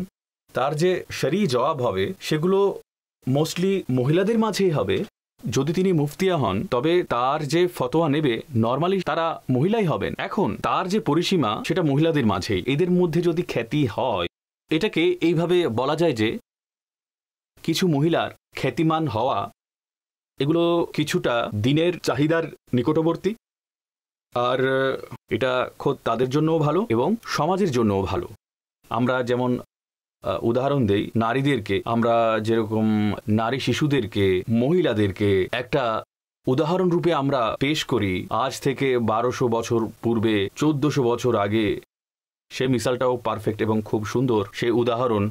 তার যে শরঈ জবাব হবে সেগুলো মোস্টলি মহিলাদের মাঝেই হবে। যদি তিনি মুফতিয়া হন তবে তার যে ফতোয়া নেবে নর্মালি তারা মহিলাই হবেন। এখন তার যে পরিসীমা সেটা মহিলাদের মাঝেই। এদের মধ্যে যদি খ্যাতি হয়, এটাকে এইভাবে বলা যায় যে কিছু মহিলার খ্যাতিমান হওয়া, এগুলো কিছুটা দিনের চাহিদার নিকটবর্তী, আর এটা খোদ তাদের জন্যও ভালো এবং সমাজের জন্যও ভালো। আমরা যেমন উদাহরণ দেই, নারীদেরকে আমরা যেরকম নারী শিশুদেরকে, মহিলাদেরকে একটা উদাহরণ রূপে আমরা পেশ করি, আজ থেকে 1200 বছর পূর্বে, 1400 বছর আগে, সে মিসালটাও পারফেক্ট এবং খুব সুন্দর। সে উদাহরণ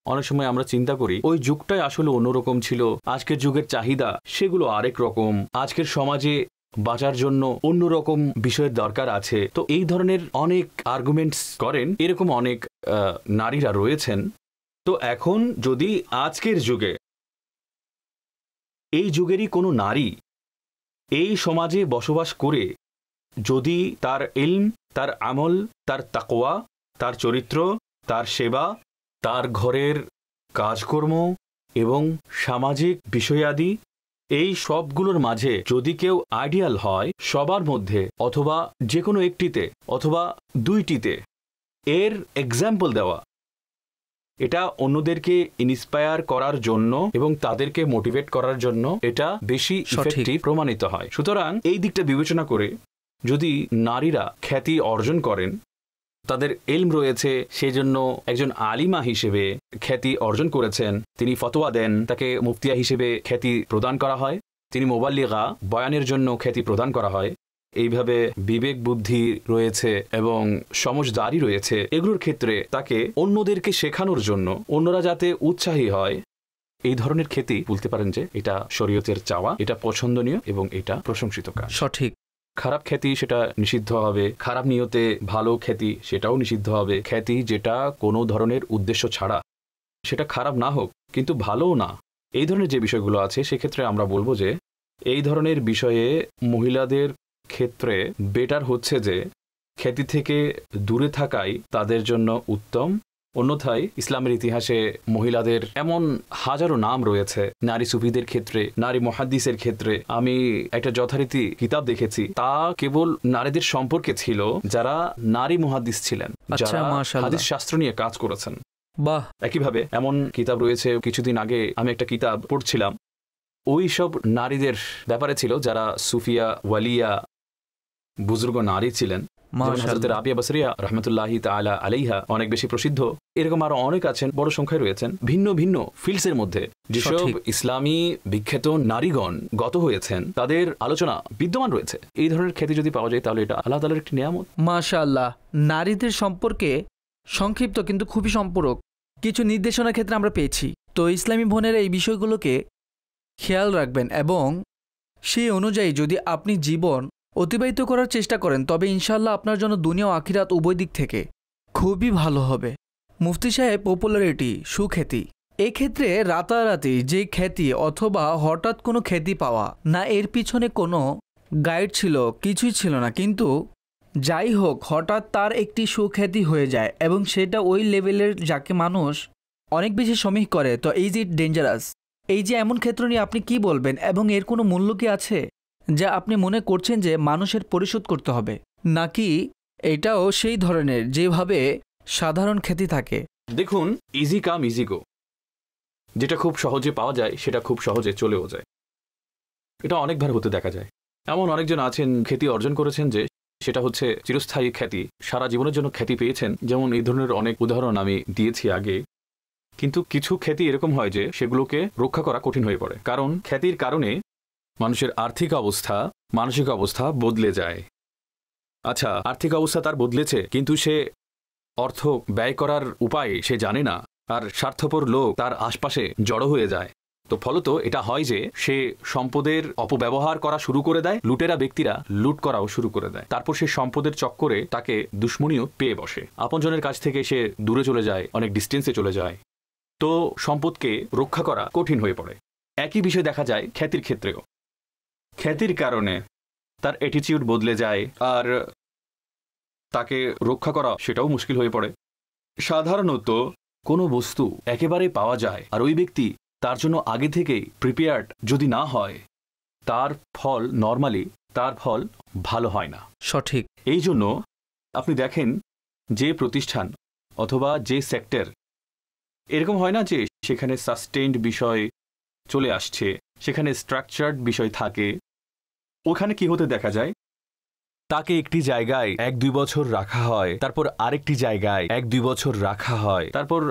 অনেক সময় আমরা চিন্তা করি ওই যুগটাই আসলে অন্যরকম ছিল, আজকের যুগের চাহিদা সেগুলো আরেক রকম, আজকের সমাজে বাঁচার জন্য অন্যরকম বিষয়ের দরকার আছে। তো এই ধরনের অনেক আর্গুমেন্টস করেন, এরকম অনেক নারীরা রয়েছেন। তো এখন যদি আজকের যুগে এই যুগেরই কোনো নারী এই সমাজে বসবাস করে যদি তার ইলম, তার আমল, তার তাকওয়া, তার চরিত্র, তার সেবা, তার ঘরের কাজকর্ম এবং সামাজিক বিষয়াদি, এই সবগুলোর মাঝে যদি কেউ আইডিয়াল হয় সবার মধ্যে, অথবা যে কোনো একটিতে অথবা দুইটিতে, এর এক্সাম্পল দেওয়া, এটা অন্যদেরকে ইন্সপায়ার করার জন্য এবং তাদেরকে মোটিভেট করার জন্য এটা বেশি ইফেক্টিভ প্রমাণিত হয়। সুতরাং এই দিকটা বিবেচনা করে যদি নারীরা খ্যাতি অর্জন করেন, তাদের ইলম রয়েছে, সেজন্য একজন আলিমা হিসেবে খ্যাতি অর্জন করেছেন, তিনি ফতোয়া দেন, তাকে মুফতিয়া হিসেবে খ্যাতি প্রদান করা হয়, তিনি মোবাল্লিগা, বয়ানের জন্য খ্যাতি প্রদান করা হয়। এইভাবে বিবেক বুদ্ধি রয়েছে এবং সমঝদারি রয়েছে, এগুলোর ক্ষেত্রে তাকে অন্যদেরকে শেখানোর জন্য, অন্যরা যাতে উৎসাহী হয়, এই ধরনের খ্যাতি বলতে পারেন যে এটা শরীয়তের চাওয়া, এটা পছন্দনীয় এবং এটা প্রশংসিত কাজ। সঠিক। খারাপ খ্যাতি সেটা নিষিদ্ধ হবে, খারাপ নিয়তে ভালো খ্যাতি সেটাও নিষিদ্ধ হবে। খ্যাতি যেটা কোনো ধরনের উদ্দেশ্য ছাড়া, সেটা খারাপ না হোক কিন্তু ভালোও না, এই ধরনের যে বিষয়গুলো আছে সেক্ষেত্রে আমরা বলবো যে এই ধরনের বিষয়ে মহিলাদের ক্ষেত্রে বেটার হচ্ছে যে খ্যাতি থেকে দূরে থাকাই তাদের জন্য উত্তম। অন্যথায় ইসলামের ইতিহাসে মহিলাদের এমন হাজারো নাম রয়েছে, নারী সুফিদের ক্ষেত্রে, নারী মুহাদ্দিসের ক্ষেত্রে। আমি একটা যথারীতি কিতাব দেখেছি, তা কেবল নারীদের সম্পর্কে ছিল যারা নারী মুহাদ্দিস ছিলেন, যারা হাদিস শাস্ত্র নিয়ে কাজ করেছেন। বাহ। একইভাবে এমন কিতাব রয়েছে, কিছুদিন আগে আমি একটা কিতাব পড়ছিলাম, ওই সব নারীদের ব্যাপারে ছিল যারা সুফিয়া, ওয়ালিয়া, বুজুর্গ নারী ছিলেন। হযরত রাবিয়া বসরিয়া রাহমাতুল্লাহি তাআলা আলাইহা অনেক বেশি প্রসিদ্ধ। এরকম আরো অনেক আছেন, বড় সংখ্যায় রয়েছেন। ভিন্ন ভিন্ন ফিল্ডসের মধ্যে যেসব ইসলামী বিখ্যাত নারীগণ গত হয়েছেন, তাদের আলোচনা বিদ্যমান রয়েছে। এই ধরনের খ্যাতি যদি পাওয়া যায় তাহলে এটা আল্লাহ তাআলার একটি নিয়ামত। মাশাআল্লাহ। নারীদের সম্পর্কে সংক্ষিপ্ত কিন্তু খুবই সম্পূরক কিছু নির্দেশনার ক্ষেত্রে আমরা পেয়েছি। তো ইসলামী বোনেরা এই বিষয়গুলোকে খেয়াল রাখবেন এবং সেই অনুযায়ী যদি আপনি জীবন অতিবাহিত করার চেষ্টা করেন, তবে ইনশাআল্লাহ আপনার জন্য দুনিয়া ও আখিরাত উভয় দিক থেকে খুবই ভালো হবে। মুফতি সাহেব, পপুলারিটি, সুখ্যাতি, এক্ষেত্রে রাতারাতি যে খ্যাতি অথবা হঠাৎ কোনো খ্যাতি পাওয়া না, এর পিছনে কোনো গাইড ছিল, কিছুই ছিল না, কিন্তু যাই হোক হঠাৎ তার একটি সুখ্যাতি হয়ে যায় এবং সেটা ওই লেভেলের যাকে মানুষ অনেক বেশি সমীহ করে। তো ইজ ইট ডেঞ্জারাস? এই যে এমন ক্ষেত্র নিয়ে আপনি কি বলবেন এবং এর কোনো মূল্য কি আছে যা আপনি মনে করছেন যে মানুষের পরিশোধ করতে হবে, নাকি এটাও সেই ধরনের যেভাবে সাধারণ খ্যাতি থাকে? দেখুন, ইজি কাম ইজি গো, যেটা খুব সহজে পাওয়া যায় সেটা খুব সহজে চলেও যায়। এটা অনেকবার হতে দেখা যায়। এমন অনেকজন আছেন খ্যাতি অর্জন করেছেন যে সেটা হচ্ছে চিরস্থায়ী খ্যাতি, সারা জীবনের জন্য খ্যাতি পেয়েছেন। যেমন এই ধরনের অনেক উদাহরণ আমি দিয়েছি আগে। কিন্তু কিছু খ্যাতি এরকম হয় যে সেগুলোকে রক্ষা করা কঠিন হয়ে পড়ে, কারণ খ্যাতির কারণে মানুষের আর্থিক অবস্থা, মানসিক অবস্থা বদলে যায়। আচ্ছা, আর্থিক অবস্থা তার বদলেছে, কিন্তু সে অর্থ ব্যয় করার উপায় সে জানে না, আর স্বার্থপর লোক তার আশপাশে জড়ো হয়ে যায়। তো ফলত এটা হয় যে সে সম্পদের অপব্যবহার করা শুরু করে দেয়, লুটেরা ব্যক্তিরা লুট করাও শুরু করে দেয়। তারপর সে সম্পদের চক্করে তাকে দুশ্মনীও পেয়ে বসে, আপনজনের কাছ থেকে সে দূরে চলে যায়, অনেক ডিস্টেন্সে চলে যায়। তো সম্পদকে রক্ষা করা কঠিন হয়ে পড়ে। একই বিষয় দেখা যায় খ্যাতির ক্ষেত্রেও। খ্যাতির কারণে তার অ্যাটিটিউড বদলে যায়, আর তাকে রক্ষা করা সেটাও মুশকিল হয়ে পড়ে। সাধারণত কোনো বস্তু একেবারে পাওয়া যায় আর ওই ব্যক্তি তার জন্য আগে থেকেই প্রিপেয়ার্ড যদি না হয়, তার ফল নর্মালি তার ফল ভালো হয় না। সঠিক। এই জন্য আপনি দেখেন যে প্রতিষ্ঠান অথবা যে সেক্টর, এরকম হয় না যে সেখানে সাস্টেইনড বিষয় চলে আসছে, সেখানে স্ট্রাকচার্ড বিষয় থাকে, ওখানে কি হতে দেখা যায়, তাকে একটি জায়গায় 1-2 বছর রাখা হয়, তারপর আরেকটি জায়গায় 1-2 বছর রাখা হয়, তারপর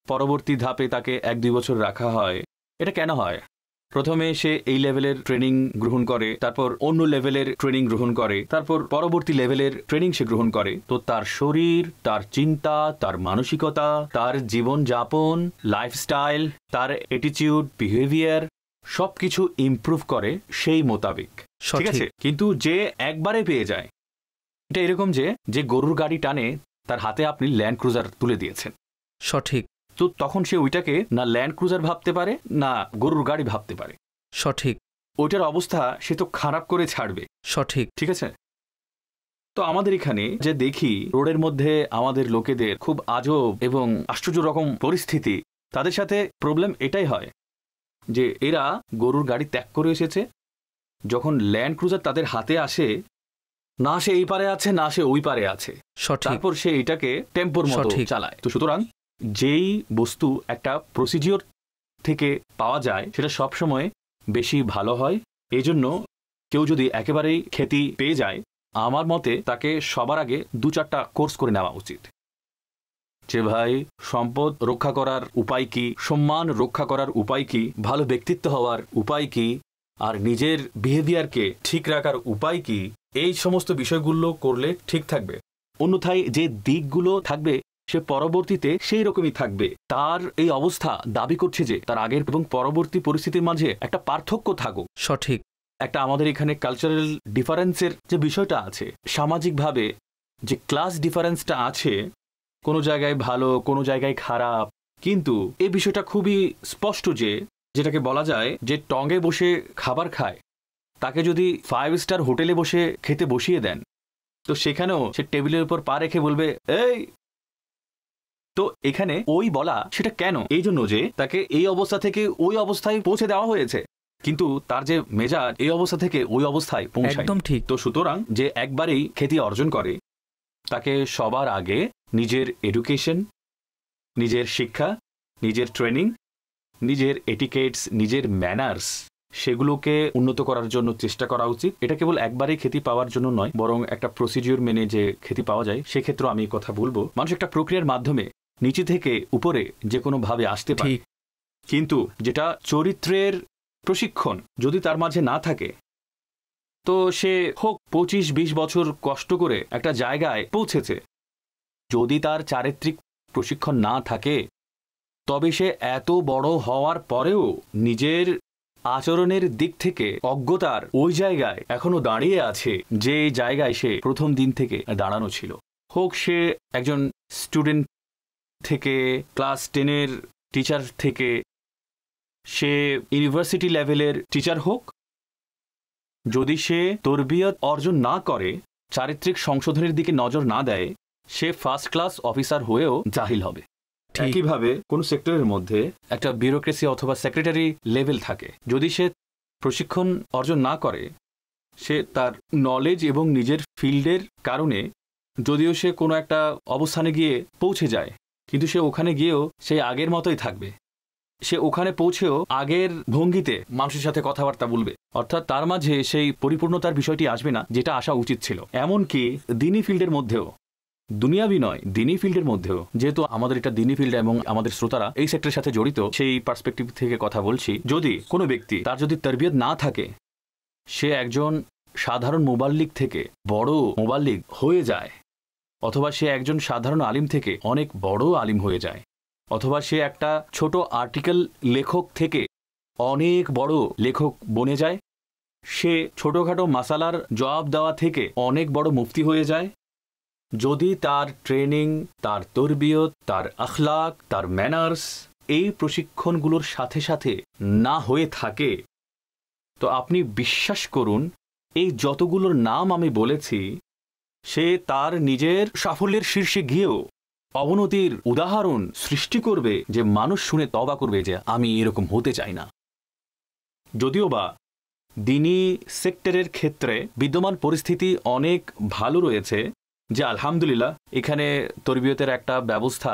পরবর্তী ধাপে তাকে 1-2 বছর রাখা হয়। এটা কেন হয়? প্রথমে সে এই লেভেলের ট্রেনিং গ্রহণ করে, তারপর অন্য লেভেলের ট্রেনিং গ্রহণ করে, তারপর পরবর্তী লেভেলের ট্রেনিং সে গ্রহণ করে। তো তার শরীর, তার চিন্তা, তার মানসিকতা, তার জীবনযাপন, লাইফস্টাইল, তার অ্যাটিটিউড, বিহেভিয়ার সবকিছু ইমপ্রুভ করে সেই মোতাবেক, ঠিক আছে? কিন্তু যে একবারে পেয়ে যায়, এটা এরকম যে গরুর গাড়ি টানে তার হাতে আপনি ল্যান্ড ক্রুজার তুলে দিয়েছেন। সঠিক। তো তখন সে ওইটাকে না ল্যান্ড ক্রুজার ভাবতে পারে না গরুর গাড়ি ভাবতে পারে। সঠিক। ওইটার অবস্থা সে তো খারাপ করে ছাড়বে। সঠিক। ঠিক আছে? তো আমাদের এখানে যে দেখি রোডের মধ্যে আমাদের লোকেদের খুব আজব এবং আশ্চর্য রকম পরিস্থিতি, তাদের সাথে প্রবলেম এটাই হয় যে এরা গরুর গাড়ি ত্যাগ করে এসেছে, যখন ল্যান্ড ক্রুজার তাদের হাতে আসে, না সে এই পারে আছে না সে ওই পারে আছে, তারপর সে এটাকে টেম্পোর মতো চালায়। তো সুতরাং যেই বস্তু একটা প্রসিডিওর থেকে পাওয়া যায় সেটা সবসময় বেশি ভালো হয়। এই জন্য কেউ যদি একেবারেই খ্যাতি পেয়ে যায়, আমার মতে তাকে সবার আগে 2-4টা কোর্স করে নেওয়া উচিত, যে ভাই সম্পদ রক্ষা করার উপায় কি, সম্মান রক্ষা করার উপায় কি, ভালো ব্যক্তিত্ব হওয়ার উপায় কি, আর নিজের বিহেভিয়ারকে ঠিক রাখার উপায় কি, এই সমস্ত বিষয়গুলো করলে ঠিক থাকবে। অন্যথায় যে দিকগুলো থাকবে সে পরবর্তীতে সেই রকমই থাকবে। তার এই অবস্থা দাবি করছে যে তার আগের এবং পরবর্তী পরিস্থিতির মাঝে একটা পার্থক্য থাকুক। সঠিক। একটা আমাদের এখানে কালচারাল ডিফারেন্সের যে বিষয়টা আছে, সামাজিকভাবে যে ক্লাস ডিফারেন্সটা আছে, কোনো জায়গায় ভালো কোনো জায়গায় খারাপ, কিন্তু এই বিষয়টা খুবই স্পষ্ট যে যেটাকে বলা যায় যে টঙে বসে খাবার খায়, তাকে যদি 5 স্টার হোটেলে বসে খেতে বসিয়ে দেন তো সেখানেও সে টেবিলের উপর পা রেখে বলবে এই। তো এখানে ওই বলা সেটা কেন? এই জন্য যে তাকে এই অবস্থা থেকে ওই অবস্থায় পৌঁছে দেওয়া হয়েছে, কিন্তু তার যে মেজাজ এই অবস্থা থেকে ওই অবস্থায় পৌঁছায়। একদম ঠিক। তো সুতরাং যে একবারেই খ্যাতি অর্জন করে তাকে সবার আগে নিজের এডুকেশন, নিজের শিক্ষা, নিজের ট্রেনিং, নিজের এটিকেটস, নিজের ম্যানার্স, সেগুলোকে উন্নত করার জন্য চেষ্টা করা উচিত। এটা কেবল একবারেই খ্যাতি পাওয়ার জন্য নয়, বরং একটা প্রসিডিওর মেনে যে খ্যাতি পাওয়া যায় সেক্ষেত্রে আমি কথা বলবো। মানুষ একটা প্রক্রিয়ার মাধ্যমে নিচে থেকে উপরে যে কোনো ভাবে আসতে পারে, কিন্তু যেটা চরিত্রের প্রশিক্ষণ যদি তার মাঝে না থাকে তো সে হোক 25-20 বছর কষ্ট করে একটা জায়গায় পৌঁছেছে, যদি তার চারিত্রিক প্রশিক্ষণ না থাকে তবে সে এত বড় হওয়ার পরেও নিজের আচরণের দিক থেকে অজ্ঞতার ওই জায়গায় এখনো দাঁড়িয়ে আছে যে জায়গায় সে প্রথম দিন থেকে দাঁড়ানো ছিল। হোক সে একজন স্টুডেন্ট থেকে, ক্লাস 10-এর টিচার থেকে, সে ইউনিভার্সিটি লেভেলের টিচার হোক, যদি সে তরবিয়ত অর্জন না করে, চারিত্রিক সংশোধনের দিকে নজর না দেয়, সে ফার্স্ট ক্লাস অফিসার হয়েও জাহিল হবে। একইভাবে কোনো সেক্টরের মধ্যে একটা বিউরোক্রেসি অথবা সেক্রেটারি লেভেল থাকে, যদি সে প্রশিক্ষণ অর্জন না করে, সে তার নলেজ এবং নিজের ফিল্ডের কারণে যদিও সে কোনো একটা অবস্থানে গিয়ে পৌঁছে যায়, কিন্তু সে ওখানে গিয়েও সেই আগের মতোই থাকবে। সে ওখানে পৌঁছেও আগের ভঙ্গিতে মানুষের সাথে কথাবার্তা বলবে, অর্থাৎ তার মাঝে সেই পরিপূর্ণতার বিষয়টি আসবে না যেটা আসা উচিত ছিল। এমনকি দিনী ফিল্ডের মধ্যেও, দুনিয়াবি নয় দিনী ফিল্ডের মধ্যেও, যেহেতু আমাদের এটা দিনী ফিল্ড এবং আমাদের শ্রোতারা এই সেক্টরের সাথে জড়িত, সেই পার্সপেক্টিভ থেকে কথা বলছি। যদি কোনো ব্যক্তি তার যদি তরবিয়ত না থাকে, সে একজন সাধারণ মুবাল্লিগ থেকে বড় মুবাল্লিগ হয়ে যায়, অথবা সে একজন সাধারণ আলিম থেকে অনেক বড় আলিম হয়ে যায়, অথবা সে একটা ছোট আর্টিকেল লেখক থেকে অনেক বড় লেখক বনে যায়, সে ছোটখাটো মাসালার জবাব দেওয়া থেকে অনেক বড় মুফতি হয়ে যায়, যদি তার ট্রেনিং, তার তরবিয়ত, তার আখলাক, তার ম্যানার্স এই প্রশিক্ষণগুলোর সাথে সাথে না হয়ে থাকে, তো আপনি বিশ্বাস করুন এই যতগুলোর নাম আমি বলেছি, সে তার নিজের সাফল্যের শীর্ষে গিয়েও অবনতির উদাহরণ সৃষ্টি করবে, যে মানুষ শুনে তওবা করবে যে আমি এরকম হতে চাই না। যদিও বা দিনী সেক্টরের ক্ষেত্রে বিদ্যমান পরিস্থিতি অনেক ভালো রয়েছে, যে আলহামদুলিল্লাহ এখানে তরবিয়তের একটা ব্যবস্থা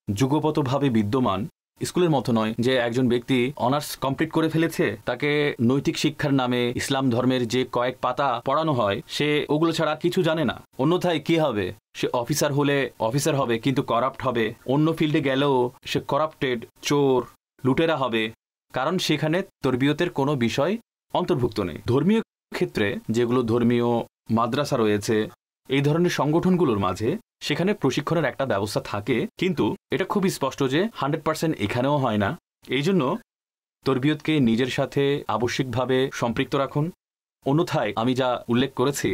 যুগপতভাবে বিদ্যমান। স্কুলের মতো নয় যে একজন ব্যক্তি অনার্স কমপ্লিট করে ফেলেছে, তাকে নৈতিক শিক্ষার নামে ইসলাম ধর্মের যে কয়েক পাতা পড়ানো হয় সে ওগুলো ছাড়া কিছু জানে না। অন্যথায় কি হবে, সে অফিসার হলে অফিসার হবে কিন্তু করাপ্ট হবে, অন্য ফিল্ডে গেলেও সে করাপ্টেড, চোর, লুটেরা হবে, কারণ সেখানে তরবিয়তের কোনো বিষয় অন্তর্ভুক্ত নেই। ধর্মীয় ক্ষেত্রে যেগুলো ধর্মীয় মাদ্রাসা রয়েছে, এই ধরনের সংগঠনগুলোর মাঝে সেখানে প্রশিক্ষণের একটা ব্যবস্থা থাকে, কিন্তু এটা খুবই স্পষ্ট যে 100% এখানেও হয় না। এই জন্য তরবিয়তকে নিজের সাথে আবশ্যিকভাবে সম্পৃক্ত রাখুন, অন্যথায় আমি যা উল্লেখ করেছি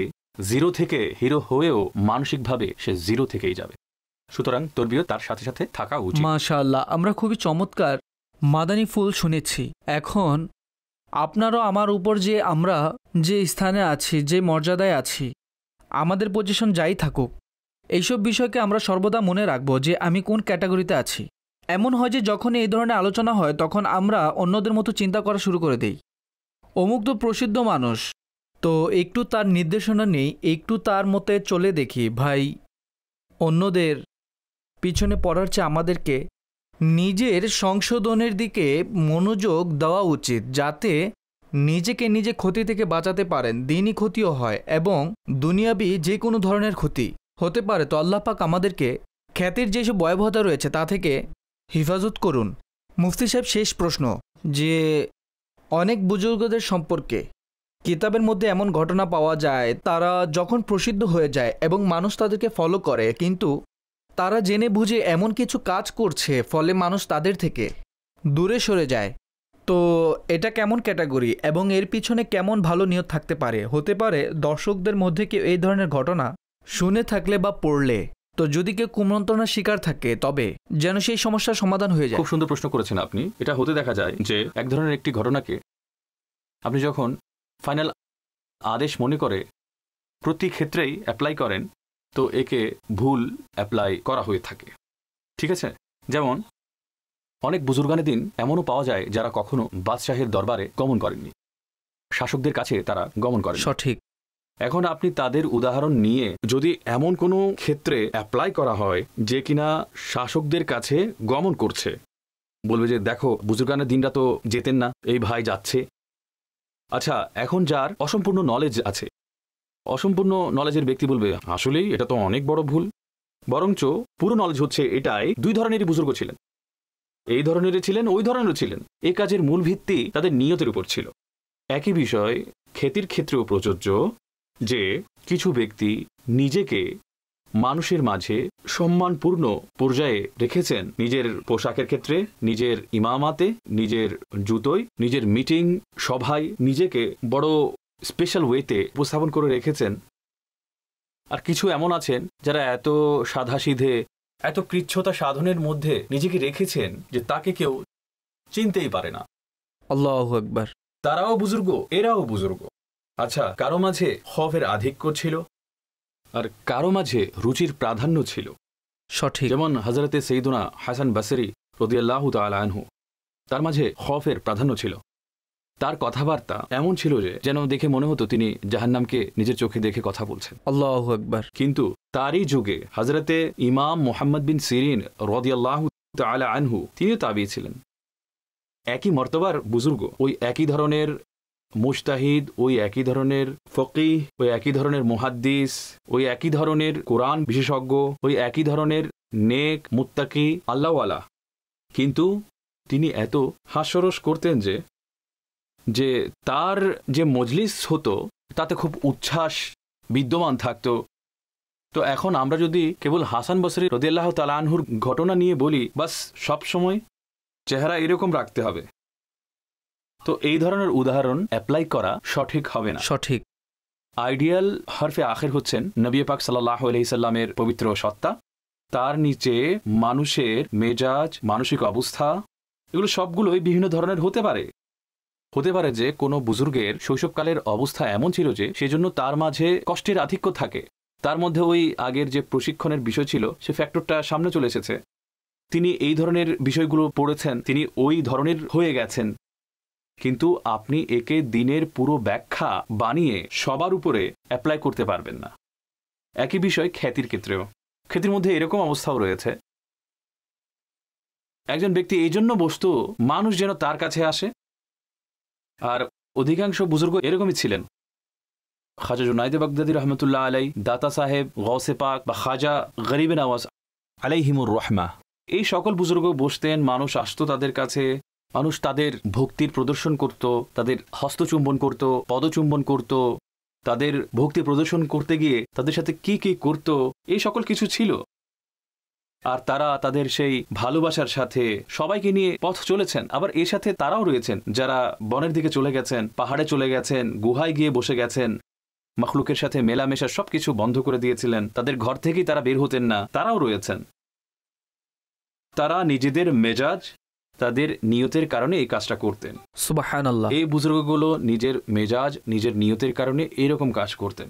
জিরো থেকে হিরো হয়েও মানসিকভাবে সে জিরো থেকেই যাবে। সুতরাং তরবিয়ত তার সাথে সাথে থাকা উচিত। মাশাআল্লাহ, আমরা খুবই চমৎকার মাদানী ফুল শুনেছি। এখন আপনারও আমার উপর যে আমরা যে স্থানে আছি, যে মর্যাদায় আছি, আমাদের পজিশন যাই থাকুক, এইসব বিষয়কে আমরা সর্বদা মনে রাখব যে আমি কোন ক্যাটাগরিতে আছি। এমন হয় যে যখন এই ধরনের আলোচনা হয় তখন আমরা অন্যদের মতো চিন্তা করা শুরু করে দিই। অমুক তো প্রসিদ্ধ মানুষ, তো একটু তার নির্দেশনা নেই, একটু তার মতে চলে দেখি। ভাই, অন্যদের পিছনে পড়ার চেয়ে আমাদেরকে নিজের সংশোধনের দিকে মনোযোগ দেওয়া উচিত, যাতে নিজেকে নিজে ক্ষতি থেকে বাঁচাতে পারেন। দিনই ক্ষতিও হয় এবং দুনিয়াবি যে কোনো ধরনের ক্ষতি হতে পারে। তো আল্লাহ পাক আমাদেরকে খ্যাতির যেসব ভয়াবহতা রয়েছে তা থেকে হেফাজত করুন। মুফতি সাহেব, শেষ প্রশ্ন, যে অনেক বুজুর্গদের সম্পর্কে কিতাবের মধ্যে এমন ঘটনা পাওয়া যায়, তারা যখন প্রসিদ্ধ হয়ে যায় এবং মানুষ তাদেরকে ফলো করে, কিন্তু তারা জেনে বুঝে এমন কিছু কাজ করছে ফলে মানুষ তাদের থেকে দূরে সরে যায়। তো এটা কেমন ক্যাটাগরি এবং এর পিছনে কেমন ভালো নিয়ত থাকতে পারে? হতে পারে দর্শকদের মধ্যে কেউ এই ধরনের ঘটনা শুনে থাকলে বা পড়লে, তো যদি কেউ কুমন্ত্রণার শিকার থাকে তবে যেন সেই সমস্যার সমাধান হয়ে যায়। খুব সুন্দর প্রশ্ন করেছেন আপনি। এটা হতে দেখা যায় যে এক ধরনের একটি ঘটনাকে আপনি যখন ফাইনাল আদেশ মনে করে প্রতি ক্ষেত্রেই অ্যাপ্লাই করেন, তো একে ভুল অ্যাপ্লাই করা হয়ে থাকে। ঠিক আছে, যেমন অনেক বুজুর্গানের দিন এমনও পাওয়া যায় যারা কখনো বাদশাহের দরবারে গমন করেননি, শাসকদের কাছে তারা গমন করেন। সঠিক। এখন আপনি তাদের উদাহরণ নিয়ে যদি এমন কোনো ক্ষেত্রে অ্যাপ্লাই করা হয় যে কিনা শাসকদের কাছে গমন করছে, বলবে যে দেখো বুজুর্গানের দিনরা তো যেতেন না, এই ভাই যাচ্ছে। আচ্ছা, এখন যার অসম্পূর্ণ নলেজ আছে, অসম্পূর্ণ নলেজের ব্যক্তি বলবে আসলেই এটা তো অনেক বড় ভুল। বরঞ্চ পুরো নলেজ হচ্ছে এটাই, দুই ধরনেরই বুজুর্গ ছিলেন, এই ধরনেরই ছিলেন, ওই ধরনেরও ছিলেন। এই কাজের মূল ভিত্তি তাদের নিয়তের উপর ছিল। একই বিষয় খ্যাতির ক্ষেত্রেও প্রযোজ্য, যে কিছু ব্যক্তি নিজেকে মানুষের মাঝে সম্মানপূর্ণ পর্যায়ে রেখেছেন, নিজের পোশাকের ক্ষেত্রে, নিজের ইমামাতে, নিজের জুতোয়, নিজের মিটিং সভায় নিজেকে বড় স্পেশাল ওয়েতে উপস্থাপন করে রেখেছেন। আর কিছু এমন আছেন যারা এত সাধাসিধে, এত কৃচ্ছতা সাধনের মধ্যে নিজেকে রেখেছেন যে তাকে কেউ চিনতেই পারে না। আল্লাহু আকবার। তারাও বুজুর্গ, এরাও বুজুর্গ। আচ্ছা, কারো মাঝে খৌফের আধিক্য ছিল আর কারো মাঝে রুচির প্রাধান্য ছিল। সঠিক। যেমন হযরতে সৈয়দনা হাসান বসরি রাদিয়াল্লাহু তাআলা আনহু, তার মাঝে খৌফের প্রাধান্য ছিল। তার কথাবার্তা এমন ছিল যে যেন দেখে মনে হতো তিনি জাহান্নামকে নিজের চোখে দেখে কথা বলছেন। আল্লাহু আকবার। কিন্তু তারই যুগে হযরতে ইমাম মুহাম্মদ বিন সিরিন রাদিয়াল্লাহু তাআলা আনহু, তিনিও তাবী ছিলেন, একই মর্তবার বুজুর্গ, ওই একই ধরনের মুজতাহিদ, ওই একই ধরনের ফকিহ, ওই একই ধরনের মুহাদ্দিস, ওই একই ধরনের কোরআন বিশেষজ্ঞ, ওই একই ধরনের নেক মুত্তাকি আল্লাহওয়ালা। কিন্তু তিনি এত হাস্যরস করতেন যে তার যে মজলিস হতো তাতে খুব উচ্ছ্বাস বিদ্যমান থাকত। তো এখন আমরা যদি কেবল হাসান বসরি রাদিয়াল্লাহু তাআলা আনহুর ঘটনা নিয়ে বলি, বাস সব সময় চেহারা এরকম রাখতে হবে, তো এই ধরনের উদাহরণ অ্যাপ্লাই করা সঠিক হবে না। সঠিক। আইডিয়াল হরফে আখির হচ্ছেন নবী পাক সাল্লাল্লাহু আলাইহি সাল্লামের পবিত্র সত্তা, তার নিচে মানুষের মেজাজ, মানসিক অবস্থা, এগুলো সবগুলোই বিভিন্ন ধরনের হতে পারে। হতে পারে যে কোনো বুজুর্গের শৈশবকালের অবস্থা এমন ছিল যে সেজন্য তার মাঝে কষ্টের আধিক্য থাকে, তার মধ্যে ওই আগের যে প্রশিক্ষণের বিষয় ছিল সে ফ্যাক্টরটা সামনে চলে এসেছে, তিনি এই ধরনের বিষয়গুলো পড়েছেন, তিনি ওই ধরনের হয়ে গেছেন। কিন্তু আপনি একে দিনের পুরো ব্যাখ্যা বানিয়ে সবার উপরে অ্যাপ্লাই করতে পারবেন না। একই বিষয় খ্যাতির ক্ষেত্রেও, খ্যাতির মধ্যে এরকম অবস্থাও রয়েছে, একজন ব্যক্তি এই জন্য বসতো মানুষ যেন তার কাছে আসে, আর অধিকাংশ বুজুর্গ এরকমই ছিলেন। খাজা জুনায়েদ বাগদাদী রহমতুল্লাহ আলাই, দাতা সাহেব, গৌসে পাক বা খাজা গরিবে নওয়াজ আলাইহিমুর রহমা, এই সকল বুজুর্গ বসতেন, মানুষ আসতো তাদের কাছে, মানুষ তাদের ভক্তির প্রদর্শন করত, তাদের হস্তচুম্বন করত, পদচুম্বন করত, তাদের ভক্তি প্রদর্শন করতে গিয়ে তাদের সাথে কি কি করত, এই সকল কিছু ছিল। আর তারা তাদের সেই ভালোবাসার সাথে সবাইকে নিয়ে পথ চলেছেন। আবার এর সাথে তারাও রয়েছেন যারা বনের দিকে চলে গেছেন, পাহাড়ে চলে গেছেন, গুহায় গিয়ে বসে গেছেন, মখলুকের সাথে মেলামেশা সবকিছু বন্ধ করে দিয়েছিলেন, তাদের ঘর থেকেই তারা বের হতেন না, তারাও রয়েছেন। তারা নিজেদের মেজাজ, তাদের নিয়তের কারণে এই কাজটা করতেন। সুবহানাল্লাহ। এই বুজুর্গগুলো নিজের মেজাজ, নিজের নিয়তের কারণে এরকম কাজ করতেন।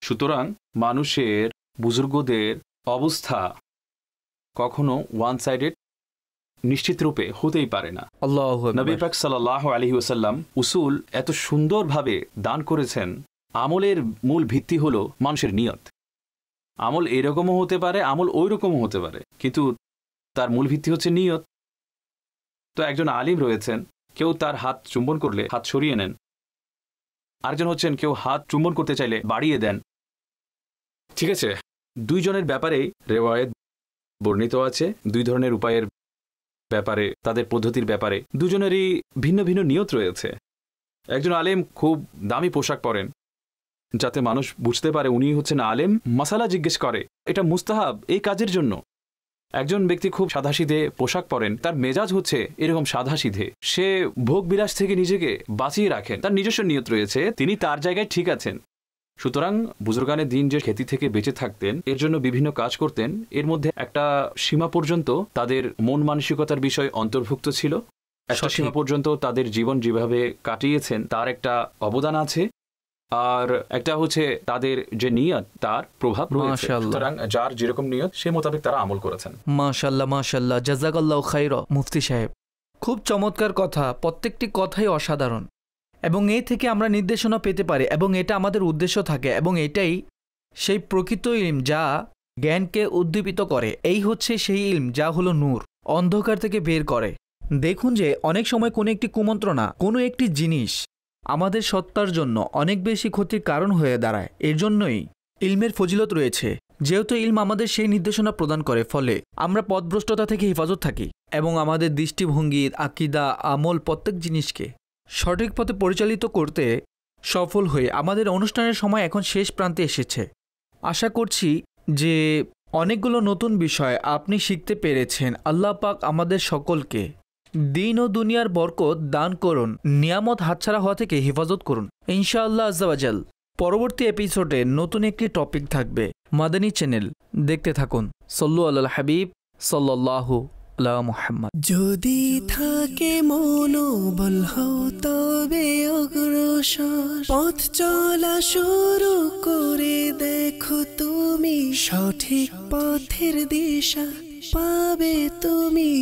সুতরাং মানুষের, বুজুর্গদের অবস্থা কখনো ওয়ান সাইডেড নিশ্চিত রূপে হতেই পারে না। আল্লাহু আকবার। নবী পাক সাল্লাল্লাহু আলাইহি ওয়াসাল্লাম উসুল এত সুন্দরভাবে দান করেছেন। আমলের মূল ভিত্তি হলো মানুষের নিয়ত। আমল এরকমও হতে পারে, আমল ওই রকমও হতে পারে, কিন্তু তার মূল ভিত্তি হচ্ছে নিয়ত। তো একজন আলিম রয়েছেন, কেউ তার হাত চুম্বন করলে হাত সরিয়ে নেন, আরেকজন হচ্ছেন কেউ হাত চুম্বন করতে চাইলে বাড়িয়ে দেন। ঠিক আছে, দুইজনের ব্যাপারেই রিওয়ায়াত বর্ণিত আছে, দুই ধরনের উপায়ের ব্যাপারে, তাদের পদ্ধতির ব্যাপারে দুজনেরই ভিন্ন ভিন্ন নিয়ত রয়েছে। একজন আলেম খুব দামি পোশাক পরেন, যাতে মানুষ বুঝতে পারে উনি হচ্ছেন আলেম, মাসালা জিজ্ঞেস করে, এটা মুস্তাহাব এই কাজের জন্য। একজন ব্যক্তি খুব সাদাসিধে পোশাক পরেন, তার মেজাজ হচ্ছে এরকম সাদাসিধে, সে ভোগ বিলাস থেকে নিজেকে বাঁচিয়ে রাখেন, তার নিজস্ব নিয়ত রয়েছে, তিনি তার জায়গায় ঠিক আছেন। সুতরাং বুজুর্গানে দিন যে খ্যাতি থেকে বেঁচে থাকতেন, এর জন্য বিভিন্ন কাজ করতেন, এর মধ্যে একটা সীমা পর্যন্ত তাদের মন মানসিকতার বিষয় অন্তর্ভুক্ত ছিল, একটা সীমা পর্যন্ত তাদের জীবন যেভাবে কাটিয়েছেন তার একটা অবদান আছে, আর একটা হচ্ছে তাদের যে নিয়ত তার প্রভাব রয়েছে। সুতরাং যার যেরকম নিয়ত সে মোতাবেক তারা আমল করেছেন। মাশাআল্লাহ মাশাআল্লাহ, জাযাকাল্লাহু খাইরা মুফতি সাহেব। খুব চমৎকার কথা, প্রত্যেকটি কথাই অসাধারণ, এবং এই থেকে আমরা নির্দেশনা পেতে পারি, এবং এটা আমাদের উদ্দেশ্য থাকে, এবং এটাই সেই প্রকৃত ইলম যা জ্ঞানকে উদ্দীপিত করে। এই হচ্ছে সেই ইলম যা হলো নূর, অন্ধকার থেকে বের করে। দেখুন যে অনেক সময় কোনো একটি কুমন্ত্রণা, কোনো একটি জিনিস আমাদের সত্তার জন্য অনেক বেশি ক্ষতির কারণ হয়ে দাঁড়ায়। এর জন্যই ইলমের ফজিলত রয়েছে, যেহেতু ইলম আমাদের সেই নির্দেশনা প্রদান করে, ফলে আমরা পথভ্রষ্টতা থেকে হেফাজত থাকি, এবং আমাদের দৃষ্টিভঙ্গি, আকীদা, আমল প্রত্যেক জিনিসকে সঠিক পথে পরিচালিত করতে সফল হয়ে আমাদের অনুষ্ঠানের সময় এখন শেষ প্রান্তে এসেছে। আশা করছি যে অনেকগুলো নতুন বিষয় আপনি শিখতে পেরেছেন। আল্লাহ পাক আমাদের সকলকে দিন ও দুনিয়ার বরকত দান করুন, নিয়ামত হাতছাড়া হওয়া থেকে হেফাজত করুন ইনশাআল্লাহ আজ্জা ওয়াজাল। পরবর্তী এপিসোডে নতুন একটি টপিক থাকবে। মাদানী চ্যানেল দেখতে থাকুন। সল্লু আলাল হাবিব সাল্লাল্লাহু আলা মুহাম্মদ। যদি থাকে মনোবল হও তবে অগ্রসর, পথ চলা শুরু করে দেখো তুমি, সঠিক পথের দিশা পাবে তুমি।